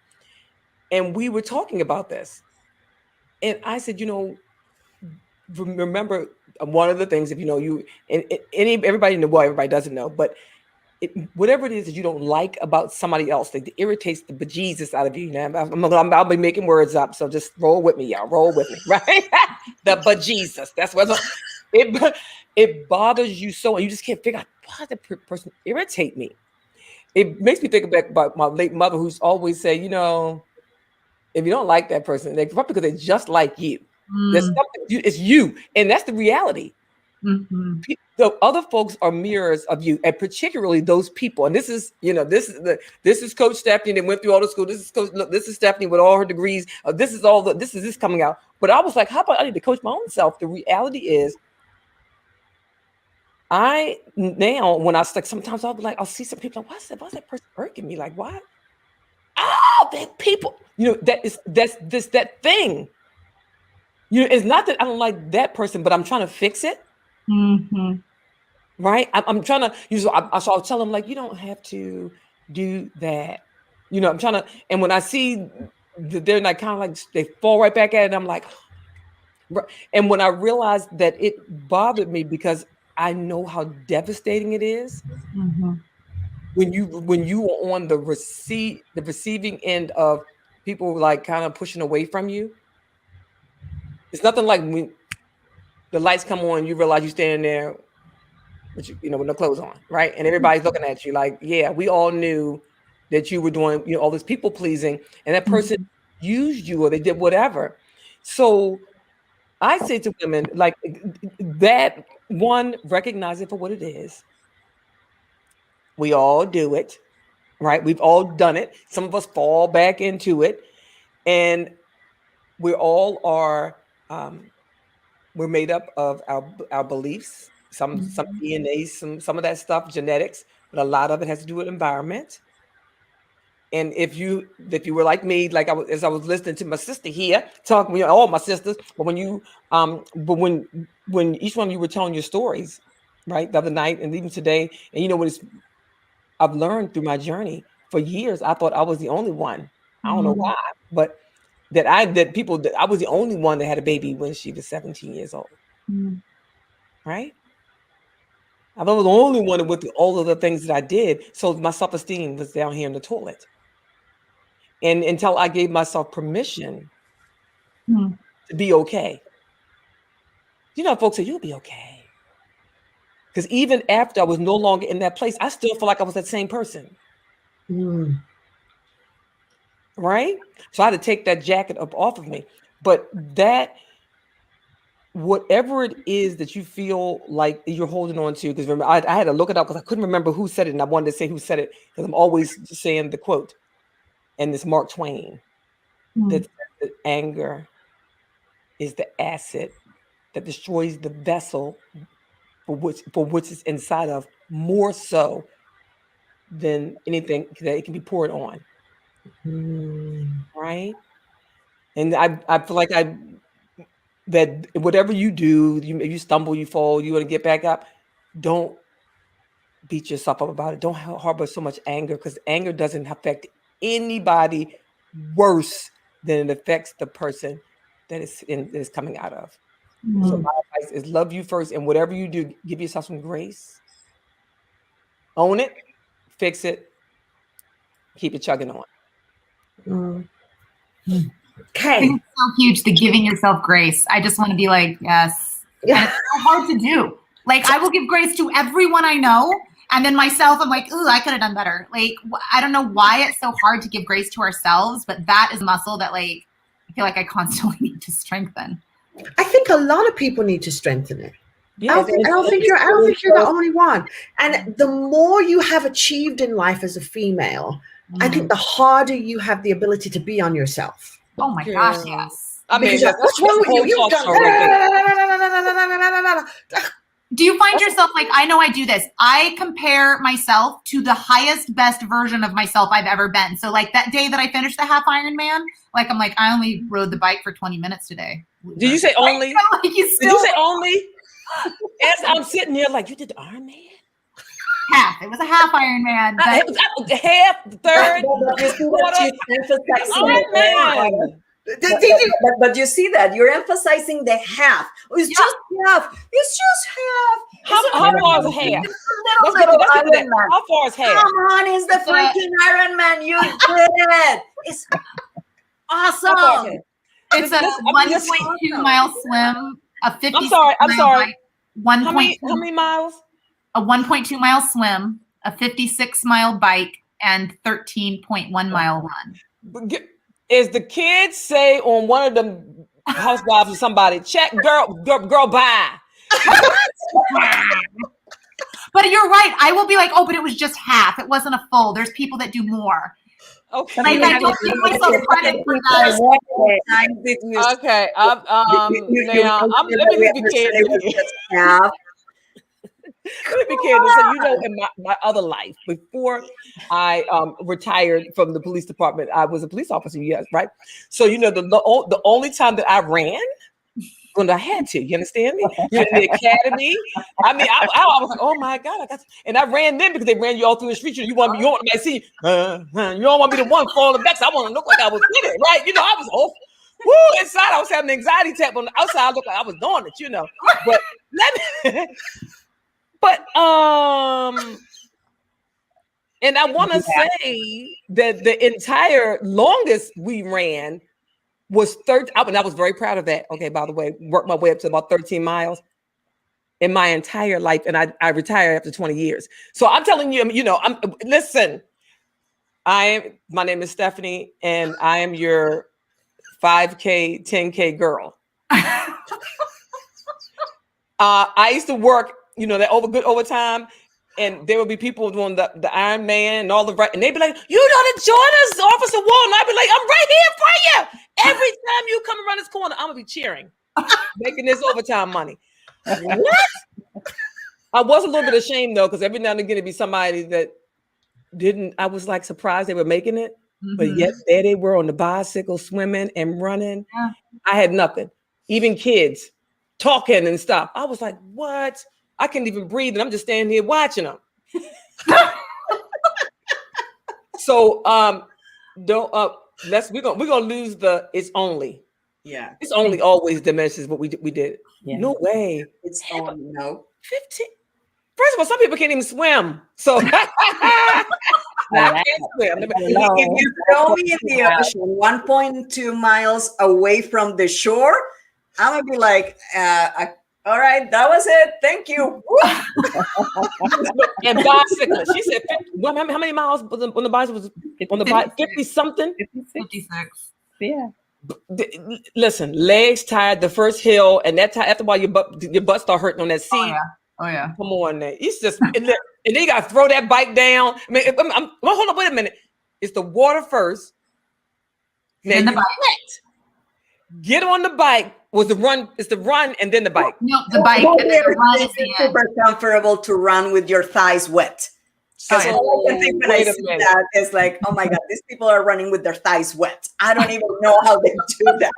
And we were talking about this. And I said, remember one of the things, if everybody know, well, everybody doesn't know, but whatever it is that you don't like about somebody else, that irritates the bejesus out of you. I'll be making words up, so just roll with me, y'all. Roll with me, right? The bejesus. That's what it bothers you so, and you just can't figure out why the person irritate me. It makes me think back about my late mother, who's always say, if you don't like that person, they probably because they're just like you. There's something, it's you, and that's the reality. Mm-hmm. The other folks are mirrors of you, and particularly those people. And this is, this is Coach Stephanie that went through all the school. This is Stephanie with all her degrees. This is coming out. But I was like, how about I need to coach my own self? The reality is, when I like, sometimes I'll be like, I'll see some people like, why's that person irking me? Like, why? Oh, that people, that thing. It's not that I don't like that person, but I'm trying to fix it. Mm-hmm. Right? I'm trying to, so I'll tell them, like, you don't have to do that. I'm trying to, and when I see that they're like, kind of like, they fall right back at it, I'm like, and when I realized that it bothered me because I know how devastating it is. Mm-hmm. When you are on the receiving end of people like kind of pushing away from you, it's nothing like when the lights come on, you realize you're standing there with with no clothes on, right? And everybody's looking at you like, yeah, we all knew that you were doing, all this people pleasing, and that person used you or they did whatever. So I say to women, like, that one, recognize it for what it is. We all do it, right? We've all done it. Some of us fall back into it, and we all are. We're made up of our beliefs, some DNA, some of that stuff, genetics, but a lot of it has to do with environment. And if you were like me, like as I was listening to my sister here talking, all my sisters, but when each one of you were telling your stories, right, the other night and even today, and what I've learned through my journey for years, I thought I was the only one. I don't know why, but I was the only one that had a baby when she was 17 years old. Right? I was the only one that went through all of the things that I did. So my self-esteem was down here in the toilet. And until I gave myself permission to be okay. Folks say, you'll be okay. Because even after I was no longer in that place, I still feel like I was that same person. Right? So I had to take that jacket up off of me. But that, whatever it is that you feel like you're holding on to, because remember, I had to look it up because I couldn't remember who said it, and I wanted to say who said it because I'm always just saying the quote, and it's Mark Twain, that anger is the acid that destroys the vessel for which it's inside of, more so than anything that it can be poured on. Right? And I feel like that whatever you do, you stumble, you fall, you want to get back up, don't beat yourself up about it. Don't harbor so much anger, because anger doesn't affect anybody worse than it affects the person that is coming out of. So my advice is love you first, and whatever you do, give yourself some grace. Own it, fix it, keep it chugging on. Okay. I think it's so huge, the giving yourself grace. I just want to be like, yes. Yeah. And it's so hard to do. Like, I will give grace to everyone I know, and then myself, I'm like, ooh, I could have done better. Like, I don't know why it's so hard to give grace to ourselves, but that is a muscle that, like, I feel like I constantly need to strengthen. I think a lot of people need to strengthen it. Yeah, I don't think you're the only one. And the more you have achieved in life as a female, I think the harder you have the ability to be on yourself. Oh my gosh, yes. I mean, Because what's wrong with you? You've done. Do you find yourself like, I know I do this. I compare myself to the highest, best version of myself I've ever been. So like that day that I finished the half Ironman, like I'm like, I only rode the bike for 20 minutes today. Did you say only? Like, Did you say only? As I'm sitting there, like, you did the Ironman? Half. It was a half Ironman. Half, the third. Ironman. But you see that you're emphasizing the half. It's just half. It's just half. How far is half? Little Ironman. How far is half? Come on, it's the freaking Ironman. You did it. It's awesome. It's a 1.2 mile swim, a 50. I'm sorry. How many miles? A 1.2 mile swim, a 56-mile bike, and 13.1 mile run. Is the kids say on one of them housewives or somebody, check girl bye? But you're right. I will be like, oh, but it was just half. It wasn't a full. There's people that do more. Okay. Like, I don't give myself credit for that. Okay. Let me be candid. Let me be candid. So, you know, in my other life, before I retired from the police department, I was a police officer. Yes, right. So, you know, the only time that I ran, when I had to, you understand me? You're in the academy. I mean, I was like, oh my God, and I ran them because they ran you all through the street. You want me to see, you don't want me to one falling back. So I want to look like I was in it, right? You know, I was inside I was having an anxiety attack. On the outside, I looked like I was doing it, you know. But and I want to say that the entire longest we ran was 13. And I was very proud of that. Okay, by the way, worked my way up to about 13 miles in my entire life. And I retired after 20 years. So I'm telling you, you know, listen, my name is Stephanie, and I am your 5K, 10K girl. I used to work, you know, that good overtime, and there would be people doing the Ironman and all the right, and they'd be like, "You know to join us, Officer Wall," and I'd be like, "I'm right here for you." Every time you come around this corner, I'm gonna be cheering, making this overtime money. What? I was a little bit ashamed though, because every now and again it'd be somebody that didn't. I was like surprised they were making it, but yet there they were on the bicycle, swimming and running. Yeah. I had nothing. Even kids talking and stuff. I was like, what? I can't even breathe, and I'm just standing here watching them. So we're gonna lose the it's only. Yeah. It's only always diminishes what we did. Yeah. No way. It's only 15. First of all, some people can't even swim. So I can't swim. If you throw me in the ocean 1.2 miles away from the shore, I'm gonna be like, all right, that was it. Thank you. And bicyclists. She said, how many miles on the bicycle was on the bike? 50 something? 56. Yeah. Listen, legs tired the first hill, and that time after a while your butt start hurting on that seat. Oh yeah. Come on, now. It's just and then you gotta throw that bike down. I mean, well, hold on, wait a minute. It's the water first. Now Then the you bike. get on the bike. Was the run? It's the run and then the bike. No, the bike and then the run is the end. Super comfortable to run with your thighs wet. Because all I can think when I see that is like, oh my God, these people are running with their thighs wet. I don't even know how they do that.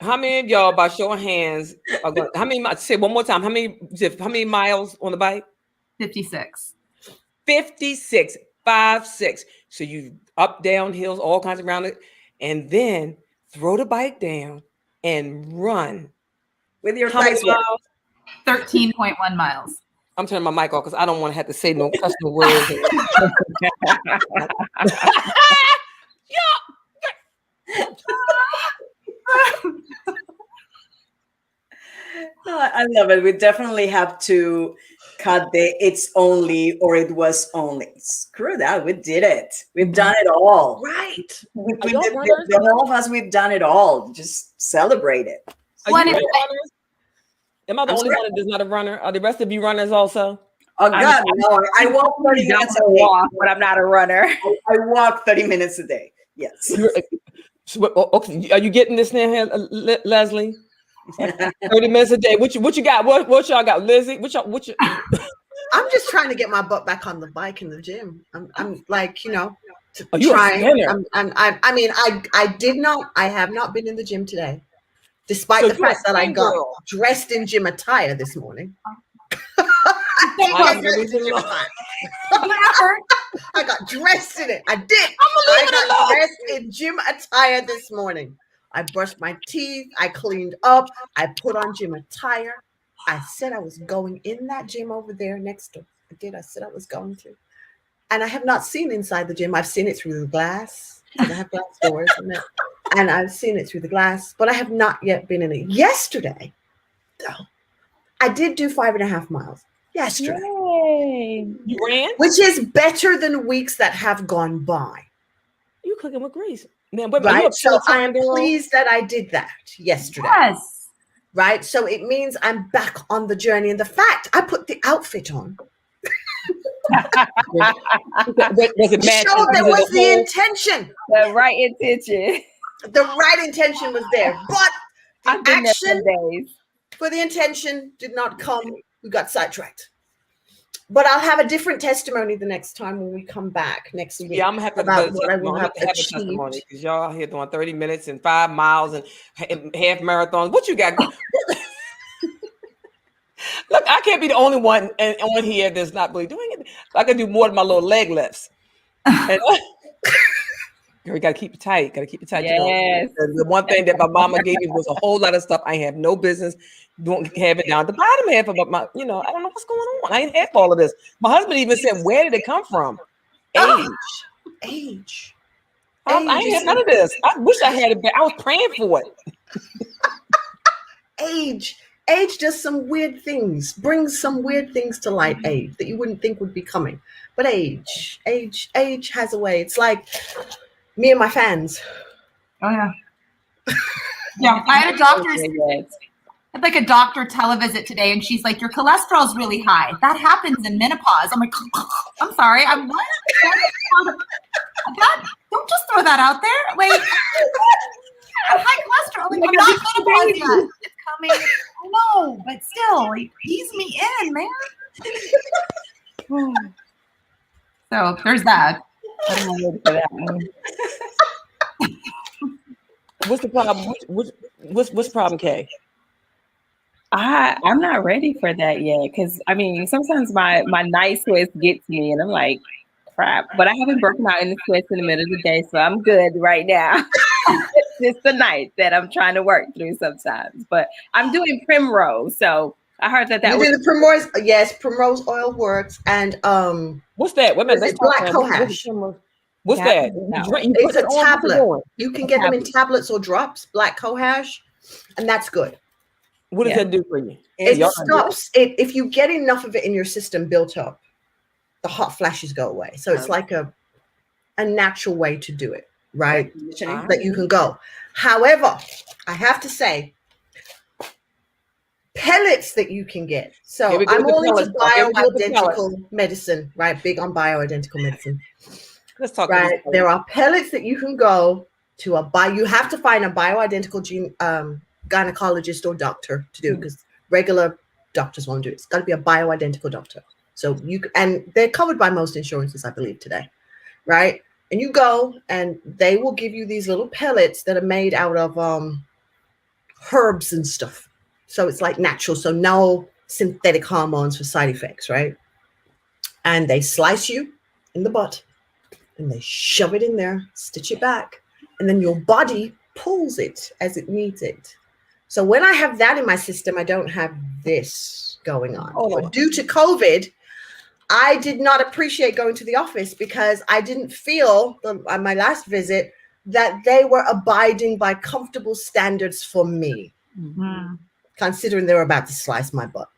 How many of y'all, by show of hands, are going? How many? Say one more time. How many miles on the bike? 56. 56, 5-6. So you up, down hills, all kinds around it, and then throw the bike down and run with your thighs wet. 13.1 miles. I'm turning my mic off because I don't want to have to say no customer words. I love it. We definitely have to cut the "it's only" or "it was only." Screw that. We did it. We've done it all. Right. The all of us, we've done it all. Just celebrate it. Am I the only one that is not a runner? Are the rest of you runners also? Oh God, no! I walk 30 minutes a day, but I'm not a runner. I walk 30 minutes a day. Yes. Okay. Are you getting this now, Leslie? 30 minutes a day. What you got? What y'all got, Lizzy? What you? I'm just trying to get my butt back on the bike in the gym. I'm like, you know, trying. I have not been in the gym today, despite the fact that I got dressed in gym attire this morning. I got dressed in it. I did. I got dressed in gym attire this morning. I brushed my teeth. I cleaned up. I put on gym attire. I said I was going in that gym over there next door. I did. I said I was going to. And I have not seen inside the gym. I've seen it through the glass. I have glass doors in it. And I've seen it through the glass, but I have not yet been in it. Yesterday, though, I did do 5.5 miles. Yesterday. Yay. You ran? Which is better than weeks that have gone by. You cooking with grease. Man, right? So I am pleased that I did that yesterday. Yes. Right? So it means I'm back on the journey. And the fact I put the outfit on. Was it matching? Show there was the intention. The right intention. The right intention was there. But the action days. For the intention did not come. We got sidetracked. But I'll have a different testimony the next time when we come back next week. Yeah, I'm gonna have to about what I will have a testimony because y'all out here doing 30 minutes and 5 miles and half marathons. What you got? Look, I can't be the only one on here that's not really doing it. I can do more than my little leg lifts. And, you gotta keep it tight. Gotta keep it tight. Yes. The one thing that my mama gave me was a whole lot of stuff I have no business don't have it down. The bottom half of my, I don't know what's going on. I ain't have all of this. My husband even said, "Where did it come from?" Age. I ain't have none of this. I wish I had it back. I was praying for it. Age does some weird things, brings some weird things to light. Age that you wouldn't think would be coming, but age has a way. It's like me and my fans. Oh yeah. Yeah, I had a doctor's. I had like a doctor televisit today, and she's like, "Your cholesterol's really high. That happens in menopause." I'm like, "I'm sorry, I'm what? Don't just throw that out there. Like, I have high cholesterol. Like, I'm not menopause yet. It's coming. I know, but still, like, ease me in, man." So there's that. I'm not ready for that one. What's the problem? What's the problem, Kay? I'm not ready for that yet because sometimes my night sweats get to me and I'm like, crap. But I haven't broken out in the sweats in the middle of the day, so I'm good right now. It's just the night that I'm trying to work through sometimes. But I'm doing primrose, so I heard that was the primrose. Yes, primrose oil works. And what's that? Wait a minute, black cohash. What's that? It's a tablet. You can get them in tablets or drops. Black cohash, and that's good. What does that do for you? It stops it. If you get enough of it in your system built up, the hot flashes go away. So it's like a natural way to do it. right? Conditioning. That you can go. However, I have to say, pellets that you can get. Here So we go I'm with the all into pellets. Here we go with the bioidentical medicine, right? Big on bioidentical medicine, Let's talk about right? There are pellets that you can go to you have to find a bioidentical gynecologist or doctor to do it, because regular doctors won't do it. It's got to be a bioidentical doctor. So and they're covered by most insurances, I believe, today, right? And you go and they will give you these little pellets that are made out of herbs and stuff. So it's like natural, so no synthetic hormones for side effects, right? And they slice you in the butt and they shove it in there, stitch it back, and then your body pulls it as it needs it. So when I have that in my system, I don't have this going on. But due to COVID, I did not appreciate going to the office because I didn't feel on my last visit that they were abiding by comfortable standards for me, considering they were about to slice my butt.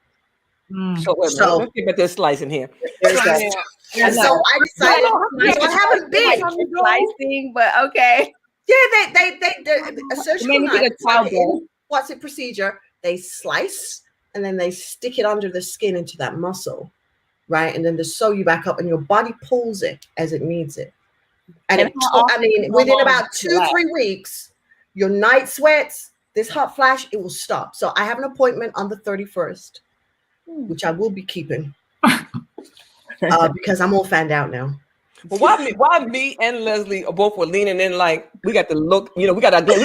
So wait a minute. Let's get about this slicing here. So I decided I haven't been slicing, but okay. Yeah, they a surgical knife. What's the procedure? They slice and then they stick it under the skin into that muscle, right? And then they sew you back up, and your body pulls it as it needs it. And within about 2-3 weeks, your night sweats, this hot flash, it will stop. So I have an appointment on the 31st, which I will be keeping because I'm all fanned out now. But why me and Leslie both were leaning in like we got to look, we got to look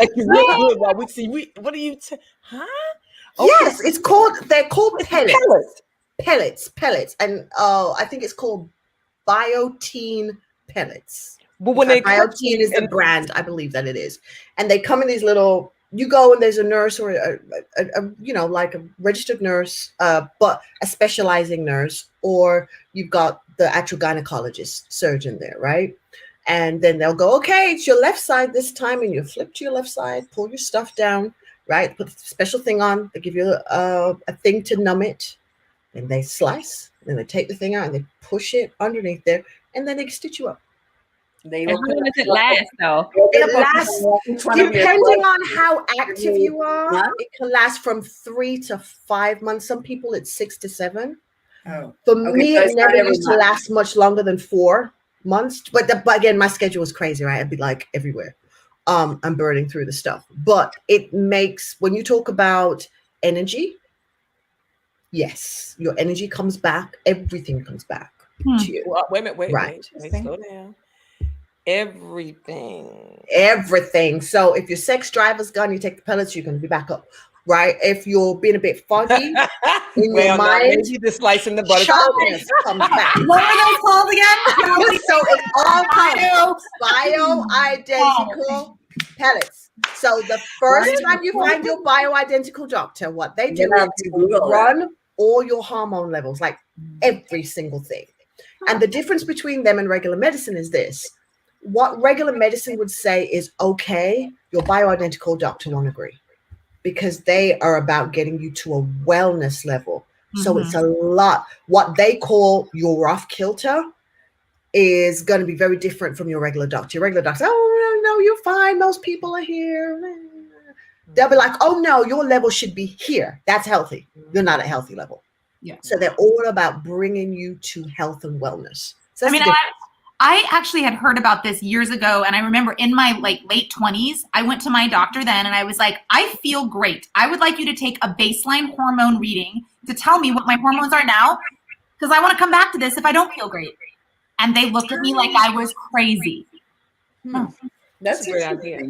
at you real good while we see what are you huh? Okay. Yes, they're called pellets. And I think it's called Biotin pellets. But when Biotin is the brand, I believe that it is. And they come in these little, you go and there's a nurse or like a registered nurse, but a specializing nurse, or you've got the actual gynecologist surgeon there, right? And then they'll go, okay, it's your left side this time, and you flip to your left side, pull your stuff down, right? Put a special thing on. They give you a thing to numb it, and they slice, and then they take the thing out and they push it underneath there, and then they stitch you up. How long does it last, though? It lasts, depending on how active you are, it can last from 3 to 5 months. Some people it's 6 to 7. Oh. For me, it never used to last much longer than 4 months. But again, my schedule was crazy, right? I'd be like everywhere. I'm burning through the stuff. But it makes, when you talk about energy, yes, your energy comes back. Everything comes back to you. Well, wait a minute. Wait, slow down. Everything. So if your sex driver's gone, you take the pellets, you're going to be back up, right? If you're being a bit foggy in your mind, maybe the slicing the butter comes back. What are those called again? So it's all bioidentical pellets. So the first time you find your bioidentical doctor, what they do is run all your hormone levels, like every single thing. And the difference between them and regular medicine is this. What regular medicine would say is okay, your bioidentical doctor won't agree, because they are about getting you to a wellness level. So it's a lot. What they call your off kilter is going to be very different from your regular doctor. Your regular doctor, oh, no, you're fine. Most people are here. They'll be like, oh, no, your level should be here. That's healthy. You're not at healthy level. Yeah. So they're all about bringing you to health and wellness. So I actually had heard about this years ago, and I remember in my late 20s, I went to my doctor then, and I was like, I feel great. I would like you to take a baseline hormone reading to tell me what my hormones are now, because I want to come back to this if I don't feel great. And they looked at me like I was crazy. That's a great idea.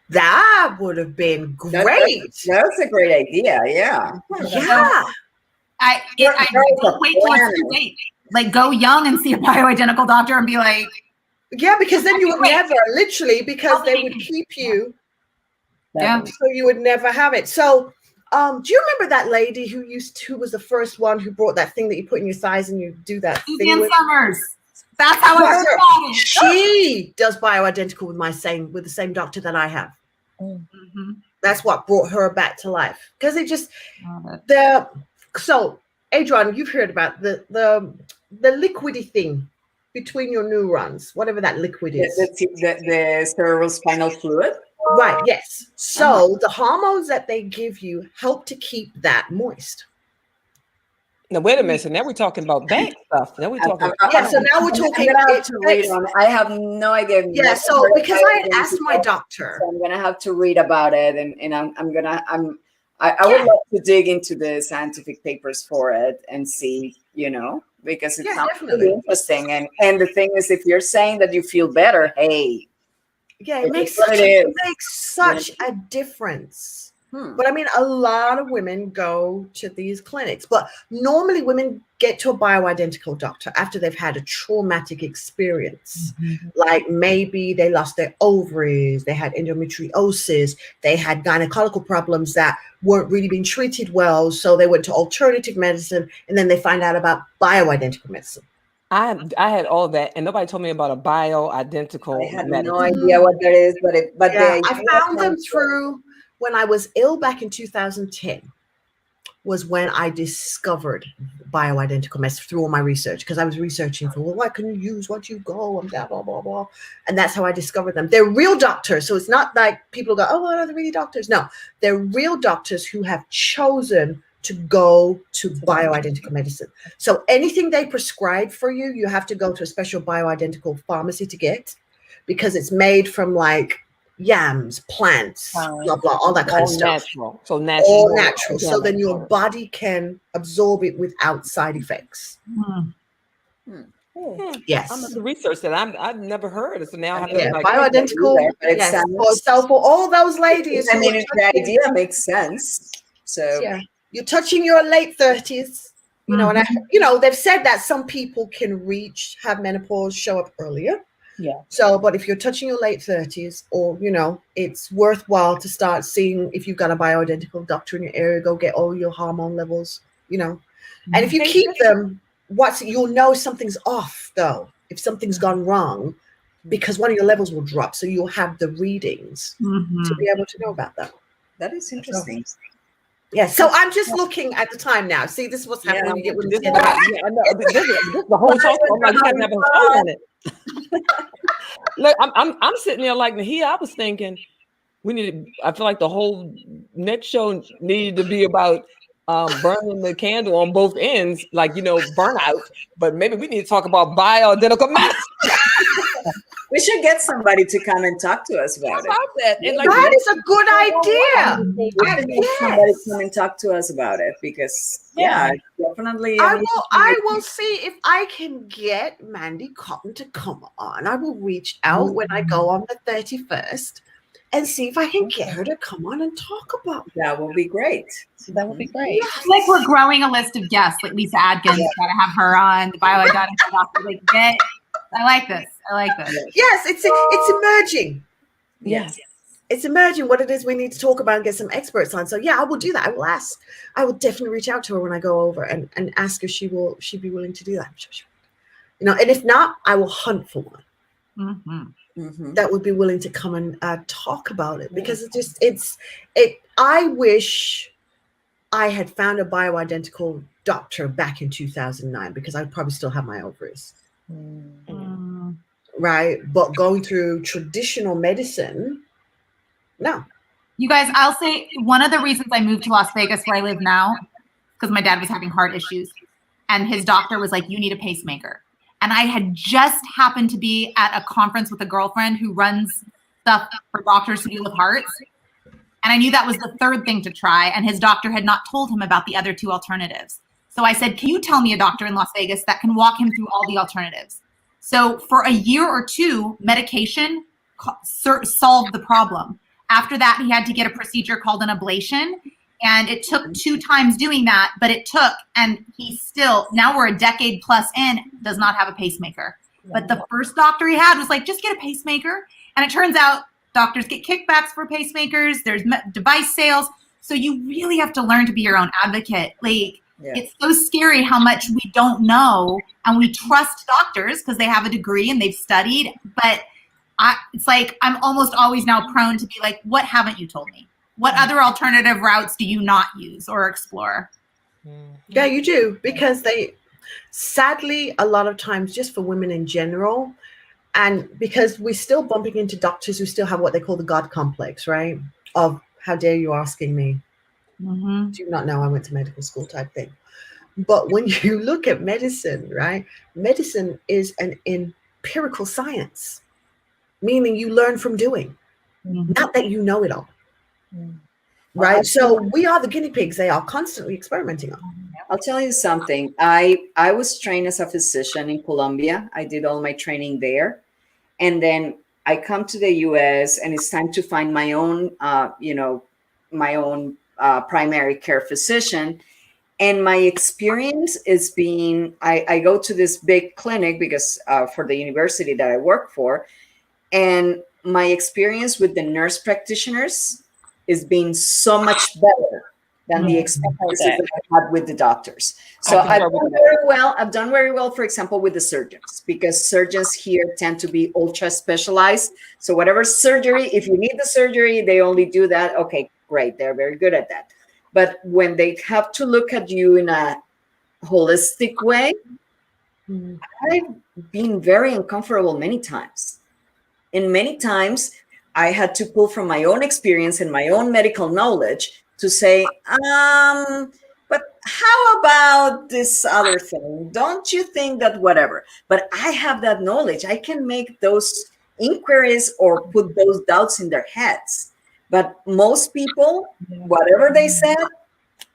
That would have been great. That's a great idea. Yeah. Yeah. I don't wait till it's too late. Like, go young and see a bioidentical doctor and be like, yeah, because then you would never, literally, because they would keep you. Yeah. So you would never have it. So, do you remember that lady who was the first one who brought that thing that you put in your thighs and you do that thing Suzanne with? Summers. That's how I heard about it. She does bioidentical with the same doctor that I have. Mm-hmm. That's what brought her back to life, because it just so Adrian, you've heard about the liquidy thing between your neurons, whatever that liquid is. The cerebrospinal fluid. Right, yes. So the hormones that they give you help to keep that moist. Now wait a minute. So now we're talking about bank stuff. Now we're talking. Yeah, so now we're talking. I'm gonna have to read on it. I have no idea. Yeah, so because I had asked my doctor, so I'm gonna have to read about it, and I would love to dig into the scientific papers for it and see, because it sounds really interesting. And the thing is, if you're saying that you feel better, hey, yeah, it makes such a difference. But I mean, a lot of women go to these clinics, but normally women get to a bioidentical doctor after they've had a traumatic experience. Like maybe they lost their ovaries, they had endometriosis, they had gynecological problems that weren't really being treated well. So they went to alternative medicine, and then they find out about bioidentical medicine. I had all that, and nobody told me about a bioidentical. I had no idea what that is, but yeah, I found them through when I was ill back in 2010. Was when I discovered bioidentical medicine through all my research, because I was researching for, well, what can you use? What you go? And blah, blah, blah, blah. And that's how I discovered them. They're real doctors. So it's not like people go, oh, well, are they really doctors? No, they're real doctors who have chosen to go to bioidentical medicine. So anything they prescribe for you, you have to go to a special bioidentical pharmacy to get, because it's made from like yams, plants, blah, blah, all that kind of stuff. Natural. So natural. All natural. So then your body can absorb it without side effects. Yes. I'm the research that I've never heard of. So now I have to bioidentical. Yes. So for all those ladies, I mean, the idea makes sense. So yeah, you're touching your late 30s, and they've said that some people can have menopause show up earlier. Yeah. So, but if you're touching your late 30s, or, it's worthwhile to start seeing if you've got a bioidentical doctor in your area, go get all your hormone levels, And if you keep them, you'll know something's off, though, if something's gone wrong, because one of your levels will drop. So you'll have the readings to be able to know about that. That is interesting. Yeah, so I'm just looking at the time now. See, this is what's happening when you get with this. This is the whole talk. I'm like, you have a whole on it. Look, I'm sitting there like Nahia. I was thinking I feel like the whole next show needed to be about burning the candle on both ends, like burnout. But maybe we need to talk about bioidentical medicine. We should get somebody to come and talk to us about that. That is a good idea. Somebody come and talk to us about it, because definitely. I will see if I can get Mandy Cotton to come on. I will reach out when I go on the 31st and see if I can get her to come on and talk about it. That will be great. That would be great. It's like we're growing a list of guests, like Lisa Adkins, gotta have her on, the bioidentical doctor. I like this. Yes, it's emerging. Yes. It's emerging what it is we need to talk about and get some experts on. So yeah, I will do that. I will definitely reach out to her when I go over and ask if she'd be willing to do that. I'm sure she would. And if not, I will hunt for one that would be willing to come and talk about it, because I wish I had found a bioidentical doctor back in 2009, because I'd probably still have my ovaries. Right, but going through traditional medicine, no. You guys, I'll say one of the reasons I moved to Las Vegas, where I live now, because my dad was having heart issues, and his doctor was like, you need a pacemaker. And I had just happened to be at a conference with a girlfriend who runs stuff for doctors who deal with hearts, and I knew that was the third thing to try, and his doctor had not told him about the other two alternatives. So I said, can you tell me a doctor in Las Vegas that can walk him through all the alternatives? So for a year or two, medication solved the problem. After that, he had to get a procedure called an ablation. And it took 2 times doing that, but and he still, now we're a decade plus in, does not have a pacemaker. But the first doctor he had was like, just get a pacemaker. And it turns out doctors get kickbacks for pacemakers. There's device sales. So you really have to learn to be your own advocate. It's so scary how much we don't know, and we trust doctors because they have a degree and they've studied. But it's like I'm almost always now prone to be like, what haven't you told me? What other alternative routes do you not use or explore? Yeah, you do, because Sadly, a lot of times, just for women in general, and because we're still bumping into doctors who still have what they call the God complex, right? Of how dare you asking me? Mm-hmm. Do you not know I went to medical school type thing? But when you look at medicine, right? Medicine is an empirical science, meaning you learn from doing, not that you know it all. Right? So we are the guinea pigs they are constantly experimenting on. I'll tell you something. I was trained as a physician in Colombia. I did all my training there. And then I come to the US and it's time to find my own, primary care physician. And my experience is being, I go to this big clinic because for the university that I work for, and my experience with the nurse practitioners is being so much better than the experiences that I had with the doctors. So I've done very well. I've done very well, for example, with the surgeons, because surgeons here tend to be ultra specialized. So whatever surgery, if you need the surgery, they only do that. Okay, great. They're very good at that. But when they have to look at you in a holistic way, I've been very uncomfortable many times. And many times I had to pull from my own experience and my own medical knowledge to say, but how about this other thing? Don't you think that whatever? But I have that knowledge. I can make those inquiries or put those doubts in their heads. But most people, whatever they said,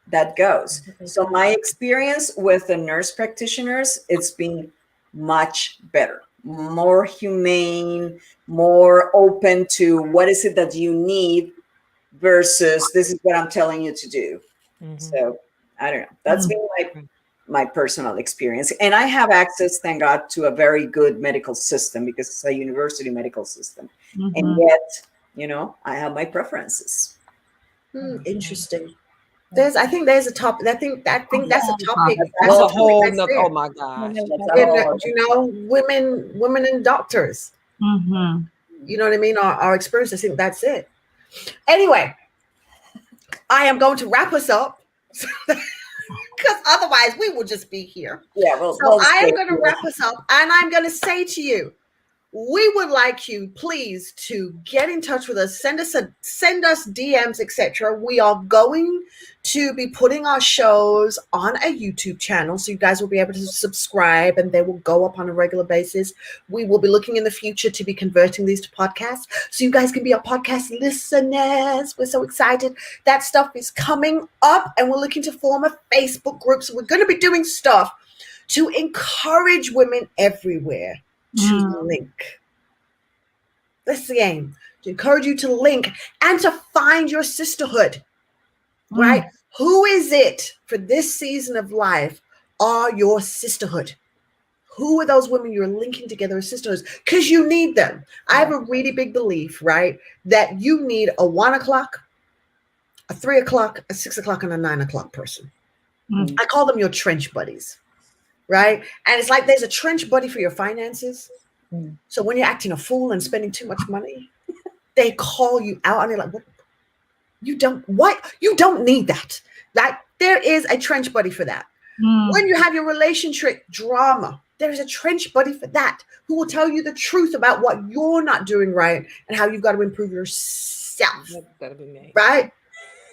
that goes. So my experience with the nurse practitioners, it's been much better, more humane, more open to what is it that you need versus this is what I'm telling you to do. So I don't know. That's been my personal experience. And I have access, thank God, to a very good medical system because it's a university medical system. And yet, I have my preferences. Interesting. I think there's a topic. I think that's a topic. That's a whole nother, oh my gosh. Women and doctors. You know what I mean? Our experience. I think that's it. Anyway, I am going to wrap us up because otherwise we will just be here. Yeah. I am going to wrap us up, and I'm going to say to you, we would like you, please, to get in touch with us. Send us DMs, etc. We are going to be putting our shows on a YouTube channel, so you guys will be able to subscribe, and they will go up on a regular basis. We will be looking in the future to be converting these to podcasts, so you guys can be our podcast listeners. We're so excited. That stuff is coming up, and we're looking to form a Facebook group. So we're going to be doing stuff to encourage women everywhere to link. That's the aim, to encourage you to link and to find your sisterhood, right? Who is it for this season of life are your sisterhood? Who are those women you're linking together as sisterhoods? Because you need them. I have a really big belief, right, that you need a 1 o'clock, a 3 o'clock, a 6 o'clock, and a 9 o'clock person. I call them your trench buddies, right? And it's like there's a trench buddy for your finances. So when you're acting a fool and spending too much money, they call you out and they're like, what? You don't need that. Like there is a trench buddy for that. When you have your relationship drama, there is a trench buddy for that who will tell you the truth about what you're not doing right and how you've got to improve yourself. That'll be me. Right?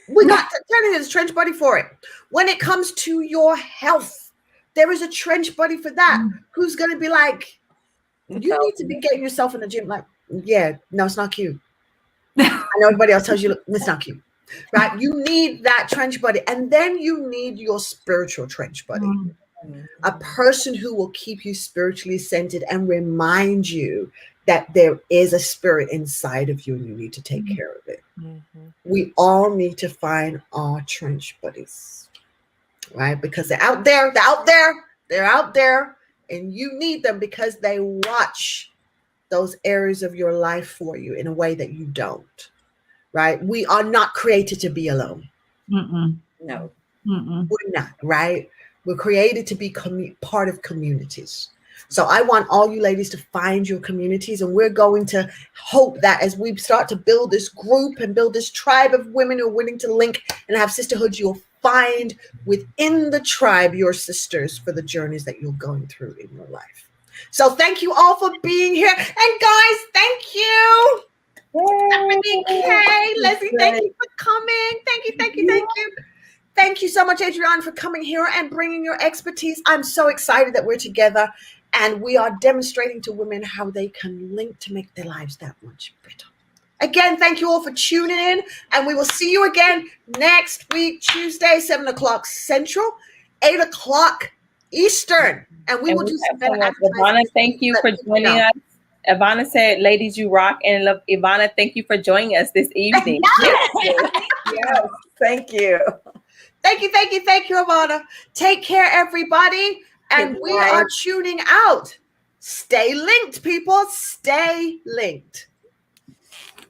We got telling you this trench buddy for it. When it comes to your health, there is a trench buddy for that who's going to be like, you need to be getting yourself in the gym. Like, yeah, no, it's not cute. I know everybody else tells you, look, it's not cute, right? You need that trench buddy. And then you need your spiritual trench buddy, a person who will keep you spiritually centered and remind you that there is a spirit inside of you and you need to take care of it. We all need to find our trench buddies, right? Because they're out there, and you need them because they watch those areas of your life for you in a way that you don't, right? We are not created to be alone. No, we're not, right? We're created to be part of communities. So I want all you ladies to find your communities, and we're going to hope that as we start to build this group and build this tribe of women who are willing to link and have sisterhoods, you'll find within the tribe your sisters for the journeys that you're going through in your life. So thank you all for being here. And guys, thank you. Stephanie K, Lizzy, thank you for coming. Thank you, thank you, thank you. Thank you so much, Adrienne, for coming here and bringing your expertise. I'm so excited that we're together and we are demonstrating to women how they can link to make their lives that much better. Again, thank you all for tuning in, and we will see you again next week, Tuesday, 7 o'clock Central, 8 o'clock Eastern, and we will do some better advertising. Ivana, thank you for joining us. Ivana said, ladies, you rock. And love, Ivana, thank you for joining us this evening. Yes, thank you. Thank you, thank you, thank you, Ivana. Take care, everybody, and we are tuning out. Stay linked, people. Stay linked.